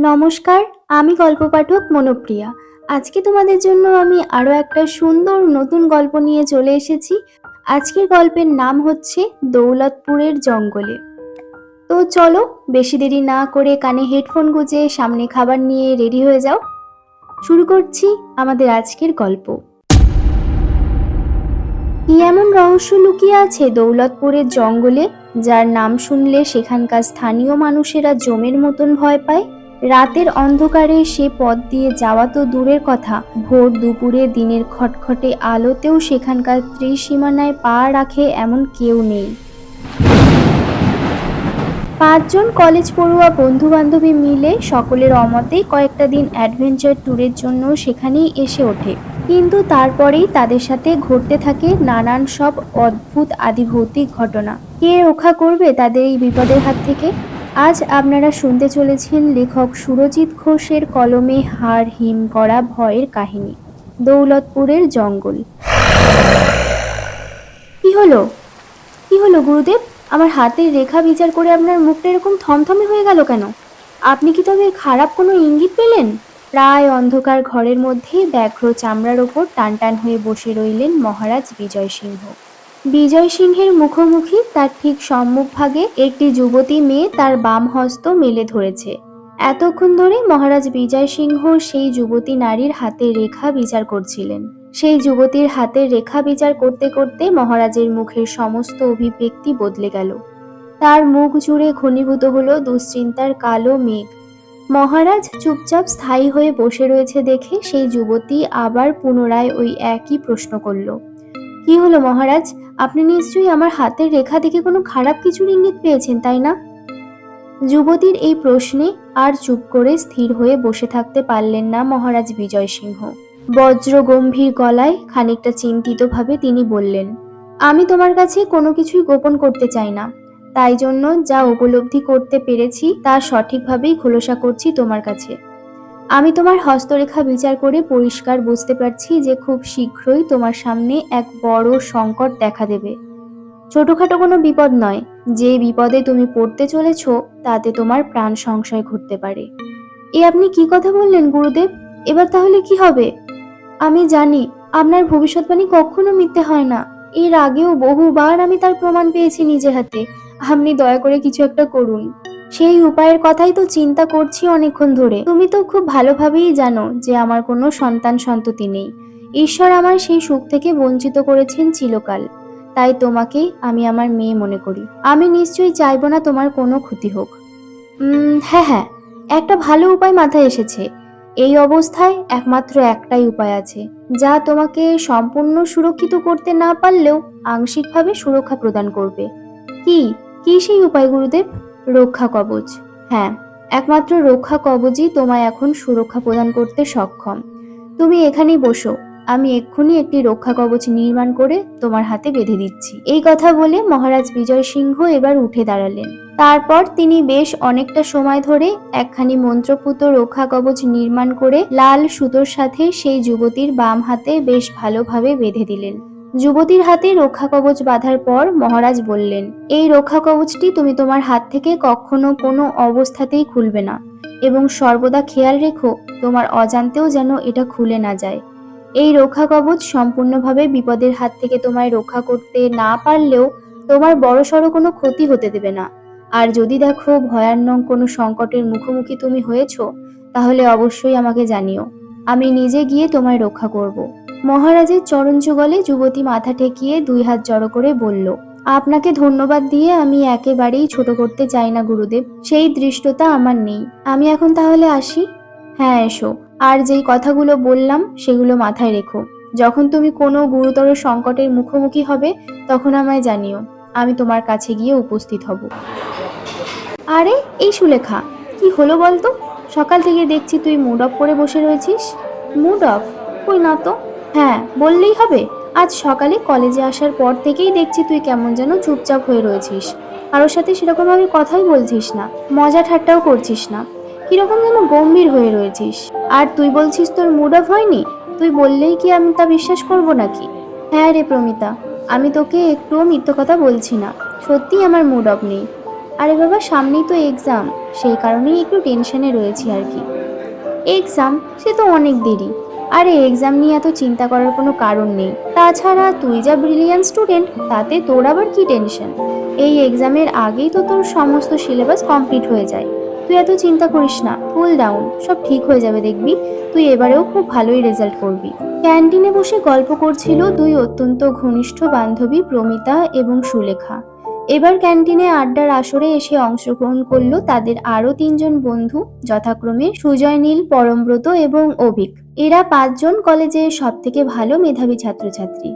নমস্কার, আমি গল্প পাঠক মনোপ্রিয়া। আজকে তোমাদের জন্য আমি আরও একটা সুন্দর নতুন গল্প নিয়ে চলে এসেছি। আজকের গল্পের নাম হচ্ছে দৌলতপুরের জঙ্গলে। তো চলো, বেশি দেরি না করে কানে হেডফোন গুঁজে সামনে খাবার নিয়ে রেডি হয়ে যাও। শুরু করছি আমাদের আজকের গল্প। কি এমন রহস্য লুকিয়ে আছে দৌলতপুরের জঙ্গলে, যার নাম শুনলে সেখানকার স্থানীয় মানুষেরা জমের মতন ভয় পায়? রাতের অন্ধকারে সে পথ দিয়ে যাওয়া তো দূরের কথা, ভোর দুপুরে দিনের খটখটে আলোতেও সেখানকার ত্রিসীমানায় পা রাখে এমন কেউ নেই। 5 জন কলেজ পড়ুয়া বন্ধু বান্ধবী মিলে সকলের অমতে কয়েকটা দিন অ্যাডভেঞ্চার ট্যুরের জন্য সেখানেই এসে ওঠে। কিন্তু তারপরেই তাদের সাথে ঘটতে থাকে নানান সব অদ্ভুত আদিভৌতিক ঘটনা। কে রক্ষা করবে তাদের এই বিপদের হাত থেকে? আজ আপনারা শুনতে চলেছেন লেখক সুরজিৎ ঘোষের কলমে হাড় হিম করা ভয়ের কাহিনী, দৌলতপুরের জঙ্গল। কি হলো? কি হলো গুরুদেব? আমার হাতের রেখা বিচার করে আপনার মুখটা এরকম থমথমে হয়ে গেল কেন? আপনি কি তবে খারাপ কোনো ইঙ্গিত পেলেন? প্রায় অন্ধকার ঘরের মধ্যে ব্যাঘ্র চামড়ার ওপর টানটান হয়ে বসে রইলেন মহারাজ বিজয় সিংহ। বিজয় সিংহের মুখোমুখি তার ঠিক সম্মুখভাগে একটি যুবতী মেয়ে তার বাম হস্ত মেলে ধরেছে। এতক্ষণ ধরে মহারাজ বিজয় সিংহ সেই যুবতী নারীর হাতের রেখা বিচার করছিলেন। সেই যুবতীর হাতের রেখা বিচার করতে করতে মহারাজের মুখের সমস্ত অভিব্যক্তি বদলে গেল। তার মুখ জুড়ে ঘনীভূত হলো দুশ্চিন্তার কালো মেঘ। মহারাজ চুপচাপ স্থায়ী হয়ে বসে রয়েছে দেখে সেই যুবতী আবার পুনরায় ওই একই প্রশ্ন করল। কি হলো মহারাজ? আপনি নিশ্চয়ই আমার হাতের রেখা দেখে কোনো খারাপ কিছুর ইঙ্গিত পেয়েছেন, তাই না? যুবতীর এই প্রশ্নে আর চুপ করে স্থির হয়ে বসে থাকতে পারলেন না মহারাজ বিজয় সিংহ। বজ্র গম্ভীর গলায় খানিকটা চিন্তিতভাবে তিনি বললেন, আমি তোমার কাছে কোনো কিছুই গোপন করতে চাই না, তাই জন্য যা উপলব্ধি করতে পেরেছি তা সঠিকভাবেই খোলসা করছি তোমার কাছে। আমি তোমার হস্তরেখা বিচার করে পরিষ্কার বুঝতে পারছি যে খুব শীঘ্রই তোমার সামনে এক বড় সংকট দেখা দেবে। ছোটখাটো কোনো বিপদ নয়, যে বিপদে তুমি পড়তে চলেছ তাতে তোমার প্রাণ সংশয় ঘটতে পারে। এ আপনি কি কথা বললেন গুরুদেব? এবার তাহলে কি হবে? আমি জানি আপনার ভবিষ্যৎবাণী কখনো মিথ্যে হয় না। এর আগেও বহুবার আমি তার প্রমাণ পেয়েছি নিজে হাতে। আপনি দয়া করে কিছু একটা করুন। সেই উপায়ের কথাই তো চিন্তা করছি অনেকক্ষণ ধরে। তুমি তো খুব ভালোভাবেই জানো যে আমার কোনো সন্তান সন্ততি নেই। ঈশ্বর আমার সেই সুখ থেকে বঞ্চিত করেছেন চিরকাল। তাই তোমাকেই আমি আমার মেয়ে মনে করি। আমি নিশ্চয়ই চাইবো না তোমার কোনো ক্ষতি হোক। হ্যাঁ হ্যাঁ, একটা ভালো উপায় মাথায় এসেছে। এই অবস্থায় একমাত্র একটাই উপায় আছে, যা তোমাকে সম্পূর্ণ সুরক্ষিত করতে না পারলেও আংশিকভাবে সুরক্ষা প্রদান করবে। কি? কি সেই উপায় গুরুদেব? রক্ষা কবচ। হ্যাঁ, একমাত্র রক্ষা কবচই তোমায় এখন সুরক্ষা প্রদান করতে সক্ষম। তুমি এখানেই বসো, আমি এক্ষুনি একটি রক্ষা কবচ নির্মাণ করে তোমার হাতে বেঁধে দিচ্ছি। এই কথা বলে মহারাজ বিজয় সিংহ এবার উঠে দাঁড়ালেন। তারপর তিনি বেশ অনেকটা সময় ধরে একখানি মন্ত্রপুত রক্ষা কবচ নির্মাণ করে লাল সুতোর সাথে সেই যুবতীর বাম হাতে বেশ ভালোভাবে বেঁধে দিলেন। যুবতীর হাতে রক্ষা কবচ বাঁধার পর মহারাজ বললেন, এই রক্ষা কবচটি তুমি তোমার হাত থেকে কখনো কোনো অবস্থাতেই খুলবে না, এবং সর্বদা খেয়াল রেখো তোমার অজান্তেও যেন এটা খুলে না যায়। এই রক্ষা কবচ সম্পূর্ণভাবে বিপদের হাত থেকে তোমায় রক্ষা করতে না পারলেও তোমার বড়সড় কোনো ক্ষতি হতে দেবে না। আর যদি দেখো ভয়ানক কোনো সংকটের মুখোমুখি তুমি হয়েছো, তাহলে অবশ্যই আমাকে জানিও। আমি নিজে গিয়ে তোমায় রক্ষা করব। মহারাজের চরণ যুগলে যুবতী মাথা ঠেকিয়ে 2 হাত জড়ো করে বলল, আপনাকে ধন্যবাদ দিয়ে আমি একেবারেই ছোট করতে চাই না গুরুদেব, সেই দৃষ্টতা আমার নেই। আমি এখন তাহলে আসি? হ্যাঁ এসো। আর যেই কথাগুলো বললাম সেগুলো মাথায় রেখো। যখন তুমি কোনো গুরুতর সংকটের মুখোমুখি হবে তখন আমায় জানিও, আমি তোমার কাছে গিয়ে উপস্থিত হব। আরে এই সুলেখা, কি হলো বলতো? সকাল থেকে দেখছি তুই মুড অফ করে বসে রয়েছিস। Mood of? কই না তো। হ্যাঁ বললেই হবে। আজ সকালে কলেজে আসার পর থেকেই দেখছি তুই কেমন যেন চুপচাপ হয়ে রয়েছিস, কারোর সাথে সেরকম ভাবে কথাই বলছিস না, মজা ঠাট্টাও করছিস না, কিরকম যেন গম্ভীর হয়ে রয়েছিস। আর তুই বলছিস তোর মুড অফ হয়নি? তুই বললেই কি আমি তা বিশ্বাস করব নাকি? হ্যাঁ রে প্রমিতা, আমি তোকে একটুও মিথ্যে কথা বলছি না, সত্যিই আমার মুড অফ নেই। আরে বাবা, সামনেই তো এক্সাম, সেই কারণেই একটু টেনশনে রয়েছি আর কি। এক্সাম? সে তো অনেক দেরি। আরে এক্সাম নিয়ে এত চিন্তা করার কোনো কারণ নেই। তাছাড়া তুই যা ব্রিলিয়ান্ট স্টুডেন্ট, তাতে তোর আবার কি টেনশন? এই এক্সামের আগেই তো তোর সমস্ত সিলেবাস কমপ্লিট হয়ে যায়। তুই এত চিন্তা করিস না, কুল ডাউন, সব ঠিক হয়ে যাবে দেখবি। তুই এবারেও খুব ভালোই রেজাল্ট করবি। ক্যান্টিনে বসে গল্প করছিল দুই অত্যন্ত ঘনিষ্ঠ বান্ধবী প্রমিতা এবং সুলেখা। এবার ক্যান্টিনে আড্ডার আসরে এসে অংশগ্রহণ করলো তাদের আরো তিনজন বন্ধু, যথাক্রমে সুজয়, নীল, পরমব্রত এবং অভিক। এরা পাঁচজন কলেজে সব থেকে ভালো মেধাবী ছাত্রছাত্রী।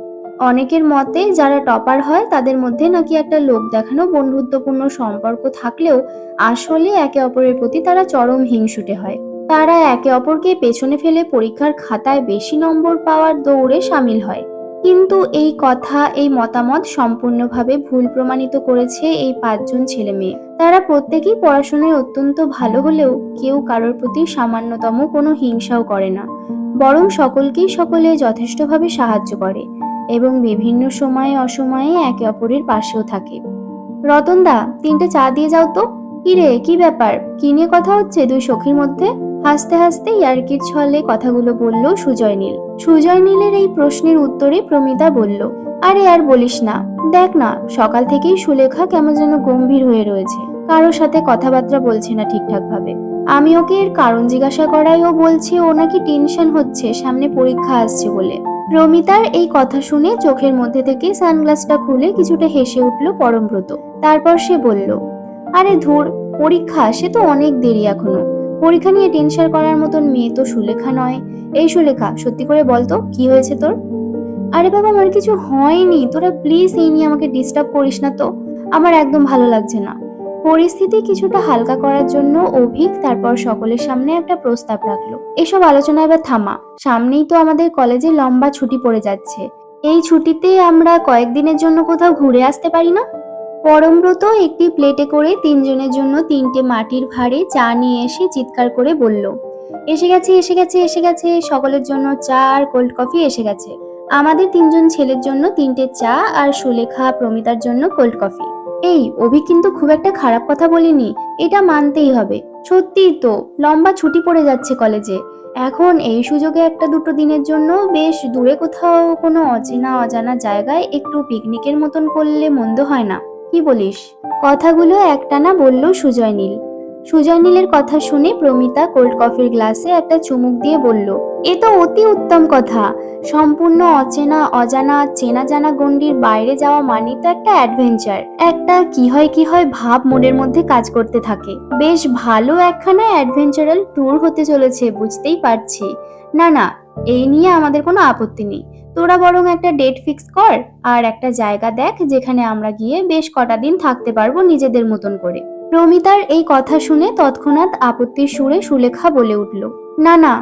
অনেকের মতে যারা টপার হয় তাদের মধ্যে নাকি একটা লোক দেখানো বন্ধুত্বপূর্ণ সম্পর্ক থাকলেও আসলে একে অপরের প্রতি তারা চরম হিংসুটে হয়। তারা একে অপরকে পেছনে ফেলে পরীক্ষার খাতায় বেশি নম্বর পাওয়ার দৌড়ে সামিল হয়। কিন্তু এই কথা, এই মতামত সম্পূর্ণভাবে ভুল প্রমাণিত করেছে এই পাঁচজন ছেলে মেয়ে। তারা প্রত্যেকেই পড়াশোনায় অত্যন্ত ভালো হলেও কেউ কারোর প্রতি সামান্যতম কোনো হিংসাও করে না, বরং সকলকেই সকলে যথেষ্টভাবে সাহায্য করে এবং বিভিন্ন সময়ে অসময়ে একে অপরের পাশেও থাকে। রতনদা, 3টে চা দিয়ে যাও তো। কি রে, কি ব্যাপার? কি নিয়ে কথা হচ্ছে দুই সখীর মধ্যে? হাসতে হাসতে ইয়ার্কির ছলে কথাগুলো বলল সুজয় নীল। সুজয় নীলের এই প্রশ্নের উত্তরে প্রমিতা বলল, আরে আর বলিস না, দেখ না, সকাল থেকেই সুলেখা কেমন যেন গম্ভীর হয়ে রয়েছে, কারোর সাথে কথাবার্তা বলছে না ঠিকঠাক ভাবে। আমি ওকে এর কারণ জিজ্ঞাসা করায় ও বলছে ও নাকি টেনশন হচ্ছে সামনে পরীক্ষা আসছে বলে। প্রমিতার এই কথা শুনে চোখের মধ্যে থেকে সানগ্লাসটা খুলে কিছুটা হেসে উঠল পরমব্রত। তারপর সে বলল, আরে ধুর, পরীক্ষা, সে তো অনেক দেরি এখনো। পরীক্ষা নিয়ে টেনশন করার মতন মেয়ে তো সুলেখা নয়। এই সুলেখা, সত্যি করে বল তো কি হয়েছে তোর? আরে বাবা, আমার কিছু হয়নি, তোরা প্লিজ এই নিয়ে আমাকে ডিস্টার্ব করিস না তো। আমার একদম ভালো লাগছে না। পরিস্থিতি কিছুটা হালকা করার জন্য অভিক তারপর সকলের সামনে একটা প্রস্তাব রাখলো, এসব আলোচনা এবার থামা। সামনেই তো আমাদের কলেজে লম্বা ছুটি পড়ে যাচ্ছে। এই ছুটিতে আমরা কয়েকদিনের জন্য কোথাও ঘুরে আসতে পারি না? পরমব্রত একটি প্লেটে করে তিনজনের জন্য 3টে মাটির ভাঁড়ে চা নিয়ে এসে চিৎকার করে বলল, এসে গেছে, এসে গেছে, এসে গেছে, সকলের জন্য চা আর কোল্ড কফি এসে গেছে। আমাদের তিনজন ছেলের জন্য 3টে চা আর সুলেখা প্রমিতার জন্য কোল্ড কফি। এই অভি কিন্তু খুব একটা খারাপ কথা বলিনি, এটা মানতেই হবে। সত্যিই তো, লম্বা ছুটি পড়ে যাচ্ছে কলেজে। এখন এই সুযোগে একটা দুটো দিনের জন্য বেশ দূরে কোথাও কোনো অচেনা অজানা জায়গায় একটু পিকনিকের মতন করলে মন্দ হয় না, কি বলিস? কথাগুলো একটানা বলল সুজয় নীল। সুজয় নীলের কথা শুনে প্রমিতা কোল্ড কফির গ্লাসে একটা চুমুক দিয়ে বলল, এ তো অতি উত্তম কথা। সম্পূর্ণ অচেনা অজানা চেনা জানা গণ্ডির বাইরে যাওয়া মানে তো একটা অ্যাডভেঞ্চার, একটা কি হয় কি হয় ভাব মনের মধ্যে কাজ করতে থাকে। বেশ ভালো একখানা অ্যাডভেঞ্চারাল ট্যুর হতে চলেছে, বুঝতেই পারছি। না না, এই নিয়ে আমাদের কোনো আপত্তি নেই। তোরা বরং একটা ডেট ফিক্স কর আর একটা জায়গা দেখ যেখানে আমরা গিয়ে বেশ কটা দিন থাকতে পারবো নিজেদের মতন করে। প্রমিতার এই কথা শুনে তৎক্ষণাৎ আপত্তির সুরে সুলেখা বলে উঠল, না না,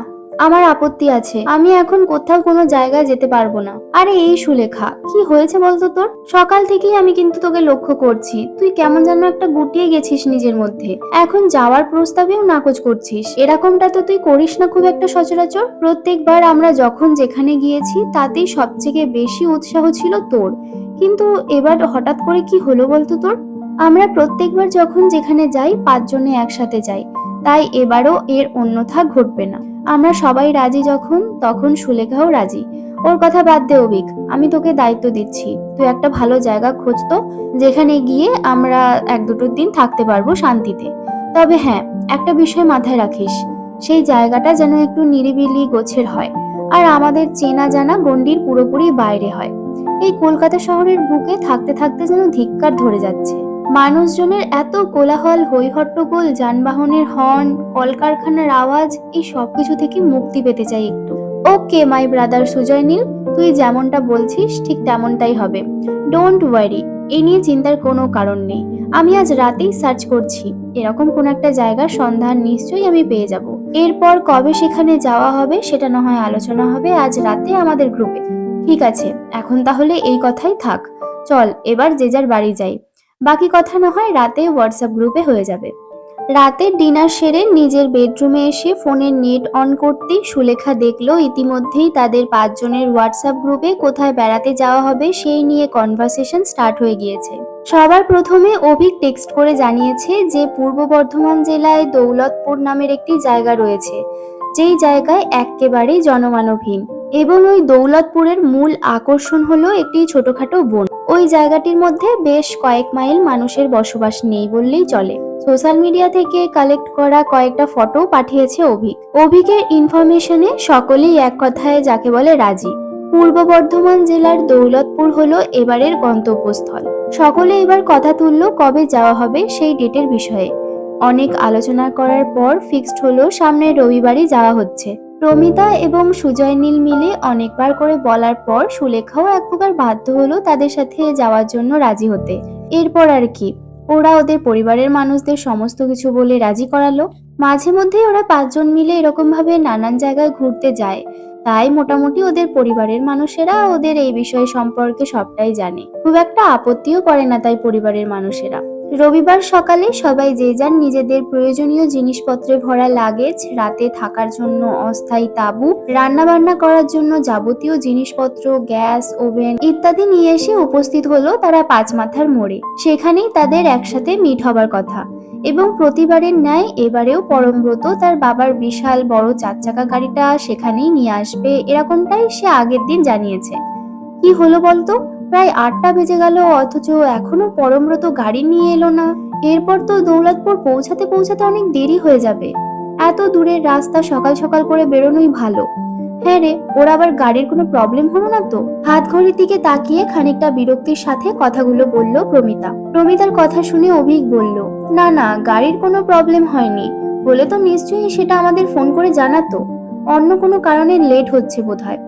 আমার আপত্তি আছে, আমি এখন কোথাও কোনো জায়গায় যেতে পারবো না। আরে এই সুলেখা, কি হয়েছে বলতো তোর? সকাল থেকেই আমি কিন্তু তোকে লক্ষ্য করছি, তুই কেমন যেন একটা গুটিয়ে গেছিস নিজের মধ্যে। এখন যাওয়ার প্রস্তাবেও নাকচ করছিস। এরকমটা তো তুই করিস না খুব একটা সচরাচর। প্রত্যেকবার আমরা যখন যেখানে গিয়েছি তাতেই সবথেকে বেশি উৎসাহ ছিল তোর, কিন্তু এবার হঠাৎ করে কি হলো বলতো তোর? আমরা প্রত্যেকবার যখন যেখানে যাই 5 জনে একসাথে যাই, তাই এবারও এর অন্যথা ঘটবে না। আমরা সবাই রাজি যখন, তখন সুলেখাও রাজি। ওর কথা বাদ দে অভিক, আমি তোকে দায়িত্ব দিচ্ছি, তুই একটা ভালো জায়গা খোঁজ তো, যেখানে গিয়ে আমরা 1-2 দিন থাকতে পারবো শান্তিতে। তবে হ্যাঁ, একটা বিষয় মাথায় রাখিস, সেই জায়গাটা যেন একটু নিরিবিলি গোছের হয় আর আমাদের চেনা জানা গণ্ডির পুরোপুরি বাইরে হয়। এই কলকাতা শহরের বুকে থাকতে থাকতে যেন ধিক্কার ধরে যাচ্ছে। মানুষজনের এত কোলাহল, হই-হট্টগোল, যানবাহনের হর্ন, কলকারখানার আওয়াজ, এই সবকিছু থেকে মুক্তি পেতে চাই একটু। ওকে মাই ব্রাদার সুজয় নীল, তুই যেমনটা বলছিস ঠিক তেমনটাই হবে। ডোন্ট ওয়ারি, এ নিয়ে চিন্তার কোনো কারণ নেই। আমি আজ রাতেই সার্চ করছি, এরকম কোন একটা জায়গার সন্ধান নিশ্চয়ই আমি পেয়ে যাব। এরপর কবে সেখানে যাওয়া হবে সেটা না হয় আলোচনা হবে আজ রাতে আমাদের গ্রুপে। ঠিক আছে, এখন তাহলে এই কথাই থাক। চল এবার যে যার বাড়ি যাই, বাকি কথা না হয় রাতে হোয়াটসঅ্যাপ গ্রুপে হয়ে যাবে। রাতের ডিনার সেরে নিজের বেডরুমে এসে ফোনের নেট অন করতেই সুলেখা দেখলো ইতিমধ্যেই তাদের 5 জনের হোয়াটসঅ্যাপ গ্রুপে কোথায় বেড়াতে যাওয়া হবে সেই নিয়ে কনভারসেশন স্টার্ট হয়ে গিয়েছে। সবার প্রথমে অভিক টেক্সট করে জানিয়েছে যে পূর্ব বর্ধমান জেলায় দৌলতপুর নামের একটি জায়গা রয়েছে, যেই জায়গায় এক্কেবারেই জনমানবহীন, এবং ওই দৌলতপুরের মূল আকর্ষণ হলো একটি ছোটখাটো বন। ওই জায়গাটির মধ্যে বেশ কয়েক মাইল মানুষের বসবাস নেই বললেই চলে। সোশ্যাল মিডিয়া থেকে কালেক্ট করা কয়েকটা ফটো পাঠিয়েছে অভিক। অভিকের ইনফরমেশনে সকলেই এক কথায় যাকে বলে রাজি। পূর্ব বর্ধমান জেলার দৌলতপুর হলো এবারের গন্তব্যস্থল। সকলে এবার কথা তুললো কবে যাওয়া হবে সেই ডেটের বিষয়ে। অনেক আলোচনা করার পর ফিক্সড হলো সামনের রবিবারই যাওয়া হচ্ছে। প্রমিতা এবং সুজয় নীল মিলে অনেকবার করে বলার পর সুলেখাও এক প্রকার বাধ্য হলো তাদের সাথে যাওয়ার জন্য রাজি হতে। এরপর আর কি, ওরা ওদের পরিবারের মানুষদের সমস্ত কিছু বলে রাজি করালো। মাঝে মধ্যেই ওরা 5 জন মিলে এরকম ভাবে নানান জায়গায় ঘুরতে যায়, তাই মোটামুটি ওদের পরিবারের মানুষেরা ওদের এই বিষয় সম্পর্কে সবটাই জানে। খুব একটা আপত্তিও করে না তাই পরিবারের মানুষেরা। রবিবার সকালে সবাই যে যার নিজেদের প্রয়োজনীয় জিনিসপত্রে ভরা লাগেজ, রাতে থাকার জন্য অস্থায়ী তাঁবু, রান্না বান্না করার জন্য যাবতীয় জিনিসপত্র, গ্যাস, ওভেন ইত্যাদি নিয়ে এসে উপস্থিত হলো তারা পাঁচমাথার মোড়ে। সেখানেই তাদের একসাথে মিট হবার কথা। এবং প্রতিবারের ন্যায় এবারেও পরমব্রত তার বাবার বিশাল বড় 4 চাকা গাড়িটা সেখানেই নিয়ে আসবে, এরকমটাই সে আগের দিন জানিয়েছে। কি হলো বলতো, প্রায় 8টা বেজে গেল অথচ এখনো পরমব্রত গাড়ি নিয়ে এলো না। এরপর তো দৌলতপুর পৌঁছাতে পৌঁছাতে অনেক দেরি হয়ে যাবে। এত দূরের রাস্তা সকাল সকাল করে বেরোনোই ভালো। হ্যাঁ রে, ওর আবার গাড়ির কোনো প্রবলেম হলো না তো? হাত ঘড়ির দিকে তাকিয়ে খানিকটা বিরক্তির সাথে কথাগুলো বলল প্রমিতা। প্রমিতার কথা শুনে অভিক বলল, না না, গাড়ির কোনো প্রবলেম হয়নি। বলে তো নিশ্চয়ই সেটা আমাদের ফোন করে জানাতো। অন্য কোনো কারণে লেট হচ্ছে বোধহয়।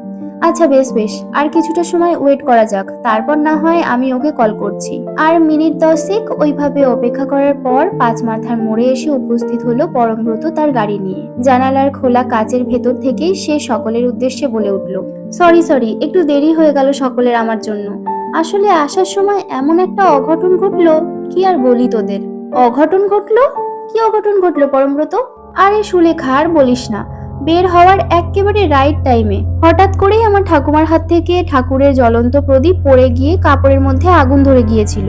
আচ্ছা বেশ বেশ, আর কিছুটা সময় ওয়েট করা যাক, তারপর না হয় আমি ওকে কল করছি। আর মিনিট 10 ওইভাবে অপেক্ষা করার পর পাঁচমাথার মোড়ে এসে উপস্থিত হলো পরমব্রত তার গাড়ি নিয়ে। জানালার খোলা কাচের ভেতর থেকেই সে সকলের উদ্দেশ্যে বলে উঠল, সরি সরি, একটু দেরি হয়ে গেল সকলের আমার জন্য। আসলে আসার সময় এমন একটা অঘটন ঘটলো, কি আর বলি তোদের। অঘটন ঘটলো? কি অঘটন ঘটলো পরমব্রত? আরে সুলেখা, আর বলিস না। বের হওয়ার একেবারে রাইট টাইমে হঠাৎ করেই আমার ঠাকুমার হাত থেকে ঠাকুরের জ্বলন্ত প্রদীপ পড়ে গিয়ে কাপড়ের মধ্যে আগুন ধরে গিয়েছিল।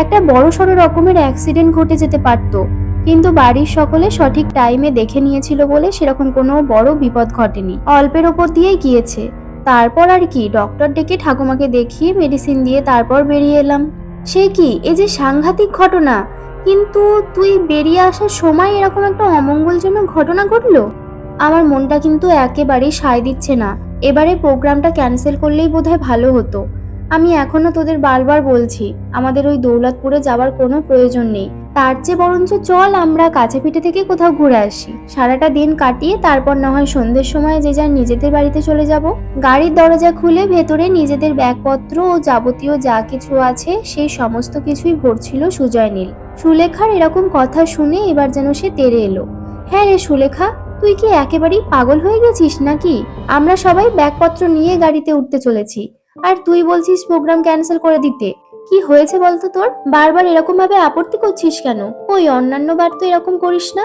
একটা বড়সড় রকমের অ্যাক্সিডেন্ট ঘটে যেতে পারতো, কিন্তু বাড়ির সকলে সঠিক টাইমে দেখে নিয়েছিল বলে সেরকম কোনো বড় বিপদ ঘটেনি, অল্পের ওপর দিয়েই গিয়েছে। তারপর আর কি, ডক্টর ডেকে ঠাকুমাকে দেখিয়ে মেডিসিন দিয়ে তারপর বেরিয়ে এলাম। সে কি, এ যে সাংঘাতিক ঘটনা! কিন্তু তুই বেরিয়ে আসার সময় এরকম একটা অমঙ্গলজনক ঘটনা ঘটলো? আমার মনটা কিন্তু একেবারেই সায় দিচ্ছে না। এবারে প্রোগ্রামটা ক্যান্সেল করলেই বোধহয় ভালো হতো। আমি এখনো তোদের বারবার বলছি, আমাদের ওই দৌলতপুরে যাওয়ার কোনো প্রয়োজন নেই। তার চেয়ে বরঞ্চ চল আমরা কাছে পিঠে থেকে কোথাও ঘুরে আসি। সারাটা দিন কাটিয়ে তারপর না হয় সন্ধ্যের সময় যে যার নিজেদের বাড়িতে চলে যাব। গাড়ির দরজা খুলে ভেতরে নিজেদের ব্যাগপত্র ও যাবতীয় যা কিছু আছে সেই সমস্ত কিছুই ভরছিল সুজয় নীল। সুলেখার এরকম কথা শুনে এবার যেন সে তেড়ে এলো। হ্যাঁ রে সুলেখা, তুই কি একেবারেই পাগল হয়ে গেছিস নাকি? আমরা সবাই ব্যাগপত্র নিয়ে গাড়িতে উঠতে চলেছি, আর তুই বলছিস প্রোগ্রাম ক্যান্সেল করে দিতে। কি হয়েছে বলতো তোর? বারবার এরকম ভাবে আপত্তি করছিস কেন? ওই অন্যান্য বার তো এরকম করিস না।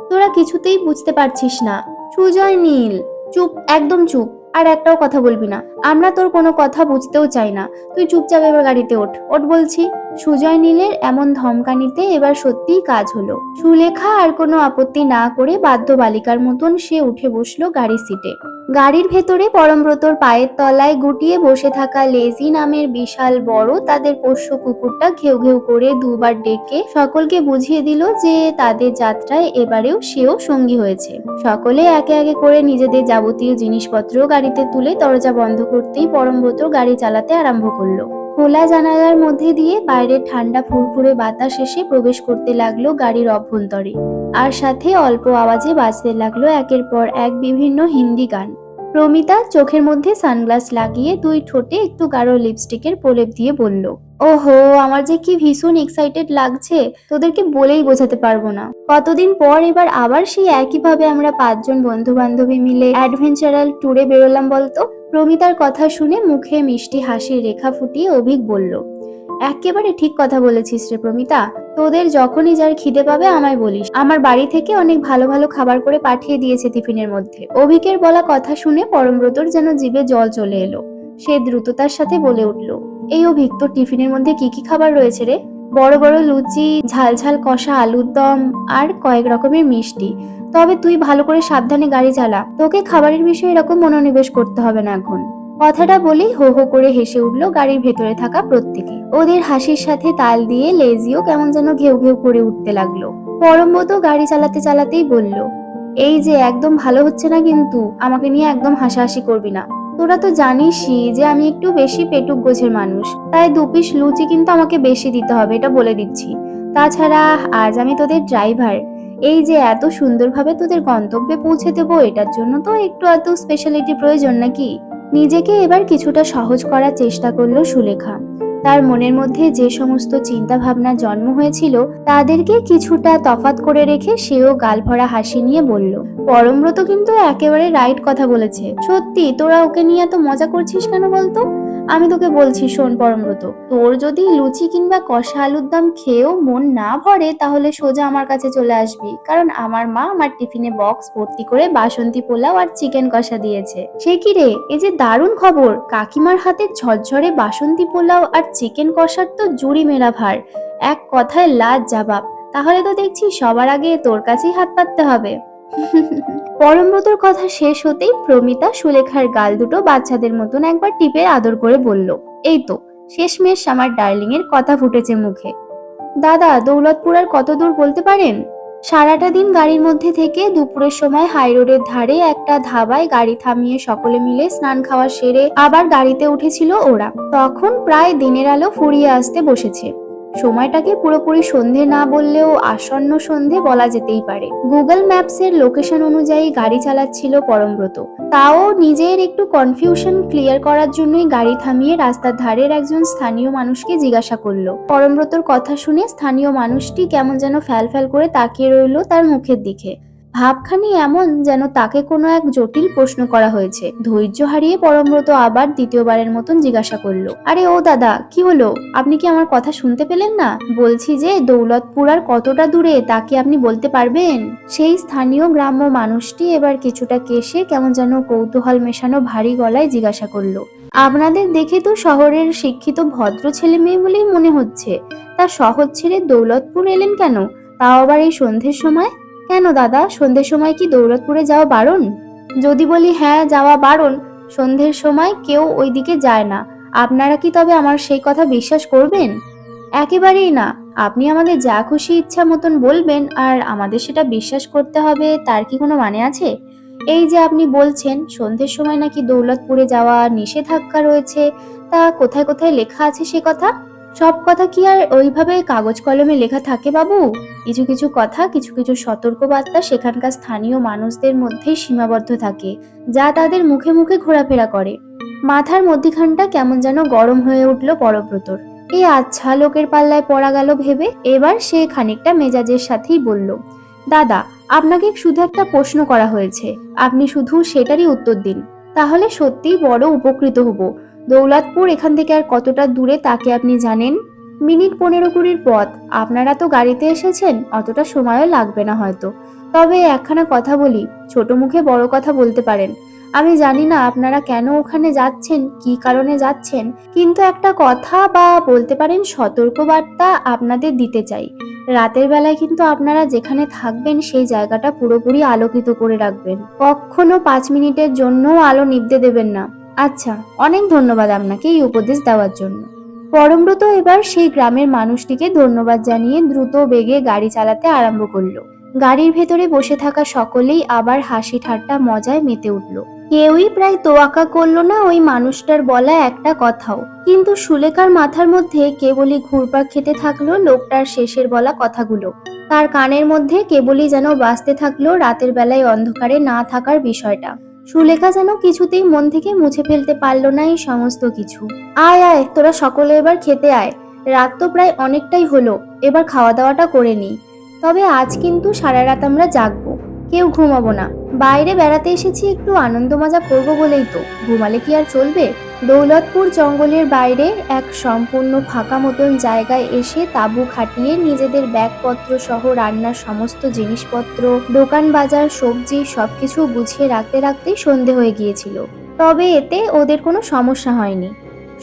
তোরা কিছুতেই বুঝতে পারছিস না। সুজয় নীল, চুপ, একদম চুপ। আর একটাও কথা বলবি না। আমরা তোর কোনো কথা বুঝতেও চাই না। তুই চুপচাপ এবার গাড়িতে ওঠ, ওঠ বলছি। সুজয় নীলের এমন ধমকানিতে এবার সত্যিই কাজ হলো। সুলেখা আর কোনো আপত্তি না করে বাধ্য বালিকার মতন সে উঠে বসলো গাড়ির সিটে। গাড়ির ভেতরে পরমব্রতর পায়ের তলায় গুটিয়ে বসে থাকা লেজি নামের বিশাল বড় তাদের পোষ্য কুকুরটা ঘেউ ঘেউ করে দুবার ডেকে সকলকে বুঝিয়ে দিল যে তাদের যাত্রায় এবারেও সেও সঙ্গী হয়েছে। সকলে একে একে করে নিজেদের যাবতীয় জিনিসপত্র গাড়িতে তুলে দরজা বন্ধ করতেই পরমব্রত গাড়ি চালাতে আরম্ভ করলো। খোলা জানালার মধ্যে দিয়ে বাইরের ঠান্ডা ফুরফুরে বাতাস এসে প্রবেশ করতে লাগলো গাড়ির অভ্যন্তরে, আর সাথে অল্প আওয়াজে বাজতে লাগলো একের পর এক বিভিন্ন হিন্দি গান। প্রমিতা চোখের মধ্যে সানগ্লাস লাগিয়ে দুই ঠোঁটে একটু গাঢ় লিপস্টিকের প্রলেপ দিয়ে বলল, ওহো, আমার যে কি ভীষণ এক্সাইটেড লাগছে, তোদেরকে বলেই বোঝাতে পারবো না। কতদিন পর এবার আবার সেই একইভাবে আমরা 5 জন বন্ধু বান্ধবী মিলে অ্যাডভেঞ্চারাল ট্যুরে বেরোলাম বলতো। প্রমিতার কথা শুনে মুখে মিষ্টি হাসির রেখা ফুটিয়ে অভিক বলল, একেবারে ঠিক কথা বলেছিস রে প্রমিতা। তোদের যখনই যার খিদে পাবে আমায় বলিস, আমার বাড়ি থেকে অনেক ভালো ভালো খাবার করে পাঠিয়ে দিয়েছে টিফিনের মধ্যে। অভিকের বলা কথা শুনে পরমব্রতর যেন জিভে জল চলে এলো। সে দ্রুততার সাথে বলে উঠল, এই অভিক, তোর টিফিনের মধ্যে কি কি খাবার রয়েছে রে? বড় বড় লুচি, ঝাল ঝাল কষা আলুর দম আর কয়েক রকমের মিষ্টি। তবে তুই ভালো করে সাবধানে গাড়ি চালা, তোকে খাবারের বিষয়ে এরকম মনোনিবেশ করতে হবে না এখন। কথাটা বলেই হো হো করে হেসে উঠল গাড়ির ভেতরে থাকা প্রত্যেকে। ওদের হাসির সাথে তাল দিয়ে লেজিও কেমন যেন ঘেউ ঘেউ করে উঠতে লাগলো। পরমব্রত গাড়ি চালাতে চালাতেই বলল, এই যে একদম ভালো হচ্ছে না কিন্তু, আমাকে নিয়ে একদম হাসাহাসি করবি না। তোরা তো জানিসই যে আমি একটু বেশি পেটুক গোছের মানুষ, তাই 2 পিস লুচি কিন্তু আমাকে বেশি দিতে হবে, এটা বলে দিচ্ছি। তাছাড়া আজ আমি তোদের ড্রাইভার, এই যে এত সুন্দরভাবে তোদের গন্তব্যে পৌঁছে দেবো, এটার জন্য তো একটু এত স্পেশালিটি প্রয়োজন নাকি? নিজেকে এবার কিছুটা সহজ করার চেষ্টা করলো সুলেখা। তার মনের মধ্যে যে সমস্ত চিন্তা ভাবনা জন্ম হয়েছিল তাদেরকে কিছুটা তফাৎ করে রেখে সেও গালভরা হাসি নিয়ে বলল, পরমব্রত কিন্তু একেবারে রাইট কথা বলেছে। সত্যি তোরা ওকে নিয়ে এত মজা করছিস কেন বলতো? আমি তোকে বলছি, শোন পরমব্রত, তোর যদি লুচি কিংবা কষা আলুর দম খেয়েও মন না ভরে তাহলে সোজা আমার কাছে চলে আসবি, কারণ আমার মা আমার টিফিনে বক্স ভর্তি করে বাসন্তী পোলাও আর চিকেন কষা দিয়েছে। সে কি রে, এই যে দারুণ খবর! কাকিমার হাতে ঝরঝরে বাসন্তী পোলাও আর চিকেন কষার তো জুড়ি মেরা ভার, এক কথায় লাজ জবাব। তাহলে তো দেখছি সবার আগে তোর কাছেই হাত পাততে হবে। পরমব্রতর কথা শেষ হতেই প্রমিতা সুলেখার গাল দুটো বাচ্চাদের মতন একবার টিপে আদর করে বলল, এই তো শেষমেশ আমার ডার্লিং এর কথা ফুটেছে মুখে। দাদা, দৌলতপুর আর কত দূর বলতে পারেন? সারাটা দিন গাড়ির মধ্যে থেকে দুপুরের সময় হাই রোডের ধারে একটা ধাবায় গাড়ি থামিয়ে সকলে মিলে স্নান খাওয়া সেরে আবার গাড়িতে উঠেছিল ওরা। তখন প্রায় দিনের আলো ফুরিয়ে আসতে বসেছে। সময়টাকে পুরোপুরি সন্ধে না বললেও আসন্ন সন্ধে বলা যেতেই পারে। গুগল ম্যাপসের লোকেশন অনুযায়ী গাড়ি চালাচ্ছিল পরমব্রত। তাও নিজের একটু কনফিউশন ক্লিয়ার করার জন্যই গাড়ি থামিয়ে রাস্তার ধারের একজন স্থানীয় মানুষকে জিজ্ঞাসা করলো। পরমব্রতর কথা শুনে স্থানীয় মানুষটি কেমন যেন ফ্যাল ফ্যাল করে তাকিয়ে রইল তার মুখের দিকে। ভাবখানি এমন যেন তাকে কোনো এক জটিল প্রশ্ন করা হয়েছে। ধৈর্য হারিয়ে পরমব্রত আবার দ্বিতীয়বারের মতন জিজ্ঞাসা করলো, আরে ও দাদা, কি হলো? আপনি কি আমার কথা শুনতে পেলেন না? বলছি যে দৌলতপুর আর কতটা দূরে তা কি আপনি বলতে পারবেন? সেই স্থানীয় গ্রাম্য মানুষটি এবার কিছুটা কেশে কেমন যেন কৌতূহল মেশানো ভারী গলায় জিজ্ঞাসা করলো, আপনাদের দেখে তো শহরের শিক্ষিত ভদ্র ছেলে মেয়ে বলেই মনে হচ্ছে, তা শহর ছেড়ে দৌলতপুর এলেন কেন, তাও আবার এই সন্ধ্যের সময়? কেন দাদা, সন্ধ্যের সময় কি দৌলতপুরে যাওয়া বারণ? যদি বলি হ্যাঁ যাওয়া বারণ, সন্ধ্যের সময় কেউ ওইদিকে যায় না, আপনারা কি তবে আমার সেই কথা বিশ্বাস করবেন? একেবারেই না। আপনি আমাদের যা খুশি ইচ্ছা মতন বলবেন আর আমাদের সেটা বিশ্বাস করতে হবে, তার কি কোনো মানে আছে? এই যে আপনি বলছেন সন্ধ্যের সময় নাকি দৌলতপুরে যাওয়া নিষেধাজ্ঞা রয়েছে, তা কোথায় কোথায় লেখা আছে সে কথা? সব কথা কি আর ওইভাবে কাগজ কলমে লেখা থাকে বাবু? কিছু কিছু কথা, কিছু কিছু সতর্কবার্তা সেখানকার স্থানীয় মানুষদের মধ্যেই সীমাবদ্ধ থাকে, যা তাদের মুখে মুখে ঘোরাফেরা করে। মাথার মধ্যিখানটা কেমন যেন গরম হয়ে উঠল পরব্রতর। এই আচ্ছা লোকের পাল্লায় পড়া গেল ভেবে এবার সে খানিকটা মেজাজের সাথেই বলল, দাদা, আপনাকে শুধু একটা প্রশ্ন করা হয়েছে, আপনি শুধু সেটারই উত্তর দিন, তাহলে সত্যিই বড় উপকৃত হব। দৌলতপুর এখান থেকে আর কতটা দূরে তাকে আপনি জানেন? মিনিট 15-20 পথ। আপনারা তো গাড়িতে এসেছেন, অতটা সময়ও লাগবে না হয়তো। তবে একখানা কথা বলি, ছোট মুখে বড় কথা বলতে পারেন। আমি জানি না আপনারা কেন ওখানে যাচ্ছেন, কি কারণে যাচ্ছেন, কিন্তু একটা কথা বা বলতে পারেন সতর্কবার্তা আপনাদের দিতে চাই। রাতের বেলায় কিন্তু আপনারা যেখানে থাকবেন সেই জায়গাটা পুরোপুরি আলোকিত করে রাখবেন। কখনো 5 মিনিটের জন্য আলো নিভতে দেবেন না। আচ্ছা, অনেক ধন্যবাদ আপনাকে এই উপদেশ দেওয়ার জন্য। পরমব্রত এবার সেই গ্রামের মানুষটিকে ধন্যবাদ জানিয়ে দ্রুত বেগে গাড়ি চালাতে আরম্ভ করলো। গাড়ির ভেতরে বসে থাকা সকলেই আবার হাসি ঠাট্টা মজায় মেতে উঠল। কেউই প্রায় তোয়াক্কা করলো না ওই মানুষটার বলা একটা কথাও। কিন্তু সুলেখার মাথার মধ্যে কেবলই ঘুরপাক খেতে থাকলো লোকটার শেষের বলা কথাগুলো। তার কানের মধ্যে কেবলই যেন বাজতে থাকলো রাতের বেলায় অন্ধকারে না থাকার বিষয়টা। সুলেখা যেন কিছুতেই মন থেকে মুছে ফেলতে পারলো না এই সমস্ত কিছু। আয় আয়, তোরা সকলে এবার খেতে আয়। রাত তো প্রায় অনেকটাই হলো, এবার খাওয়া দাওয়াটা করে নিই। তবে আজ কিন্তু সারা রাত আমরা জাগবো, কেউ ঘুমাবো না। বাইরে বেড়াতে এসেছি, একটু আনন্দ মজা করবো বলেই তো, ঘুমালে কি আর চলবে? দৌলতপুর জঙ্গলের বাইরে এক সম্পূর্ণ ফাঁকা মতন জায়গায় এসে তাঁবু খাটিয়ে নিজেদের ব্যাগপত্র সহ রান্নার সমস্ত জিনিসপত্র, দোকান বাজার, সবজি সবকিছু গুছিয়ে রাখতে রাখতেই সন্ধে হয়ে গিয়েছিল। তবে এতে ওদের কোনো সমস্যা হয়নি।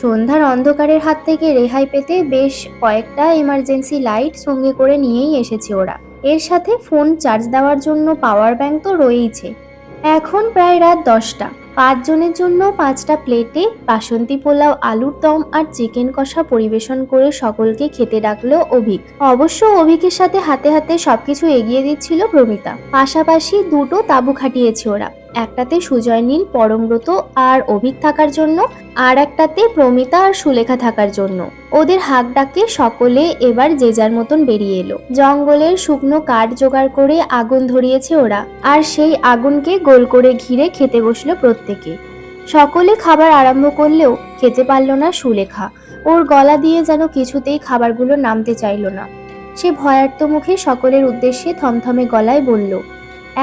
সন্ধ্যার অন্ধকারের হাত থেকে রেহাই পেতে বেশ কয়েকটা এমার্জেন্সি লাইট সঙ্গে করে নিয়েই এসেছে ওরা। এর সাথে ফোন চার্জ দেওয়ার জন্য পাওয়ার ব্যাংক তো রয়েইছে। এখন প্রায় রাত 10টা। 5 জনের জন্য 5টা প্লেটে বাসন্তী পোলাও, আলুর দম আর চিকেন কষা পরিবেশন করে সকলকে খেতে ডাকলো অভিক। অবশ্য অভিকের সাথে হাতে হাতে সবকিছু এগিয়ে দিচ্ছিল প্রমিতা। পাশাপাশি দুটো তাঁবু খাটিয়েছে ওরা, একটাতে সুজয় নীল, পরমব্রত আর অভিক থাকার জন্য, আর একটাতে প্রমিতা আর সুলেখা থাকার জন্য। ওদের হাক ডাকে সকলে এবার যে যার মতন বেরিয়ে এলো। জঙ্গলের শুকনো কাঠ জোগাড় করে আগুন ধরিয়েছে ওরা, আর সেই আগুনকে গোল করে ঘিরে খেতে বসলো প্রত্যেকে। সকলে খাবার আরম্ভ করলেও খেতে পারল না সুলেখা। ওর গলা দিয়ে যেন কিছুতেই খাবারগুলো নামতে চাইল না। সে ভয়ার্ত মুখে সকলের উদ্দেশ্যে থমথমে গলায় বলল,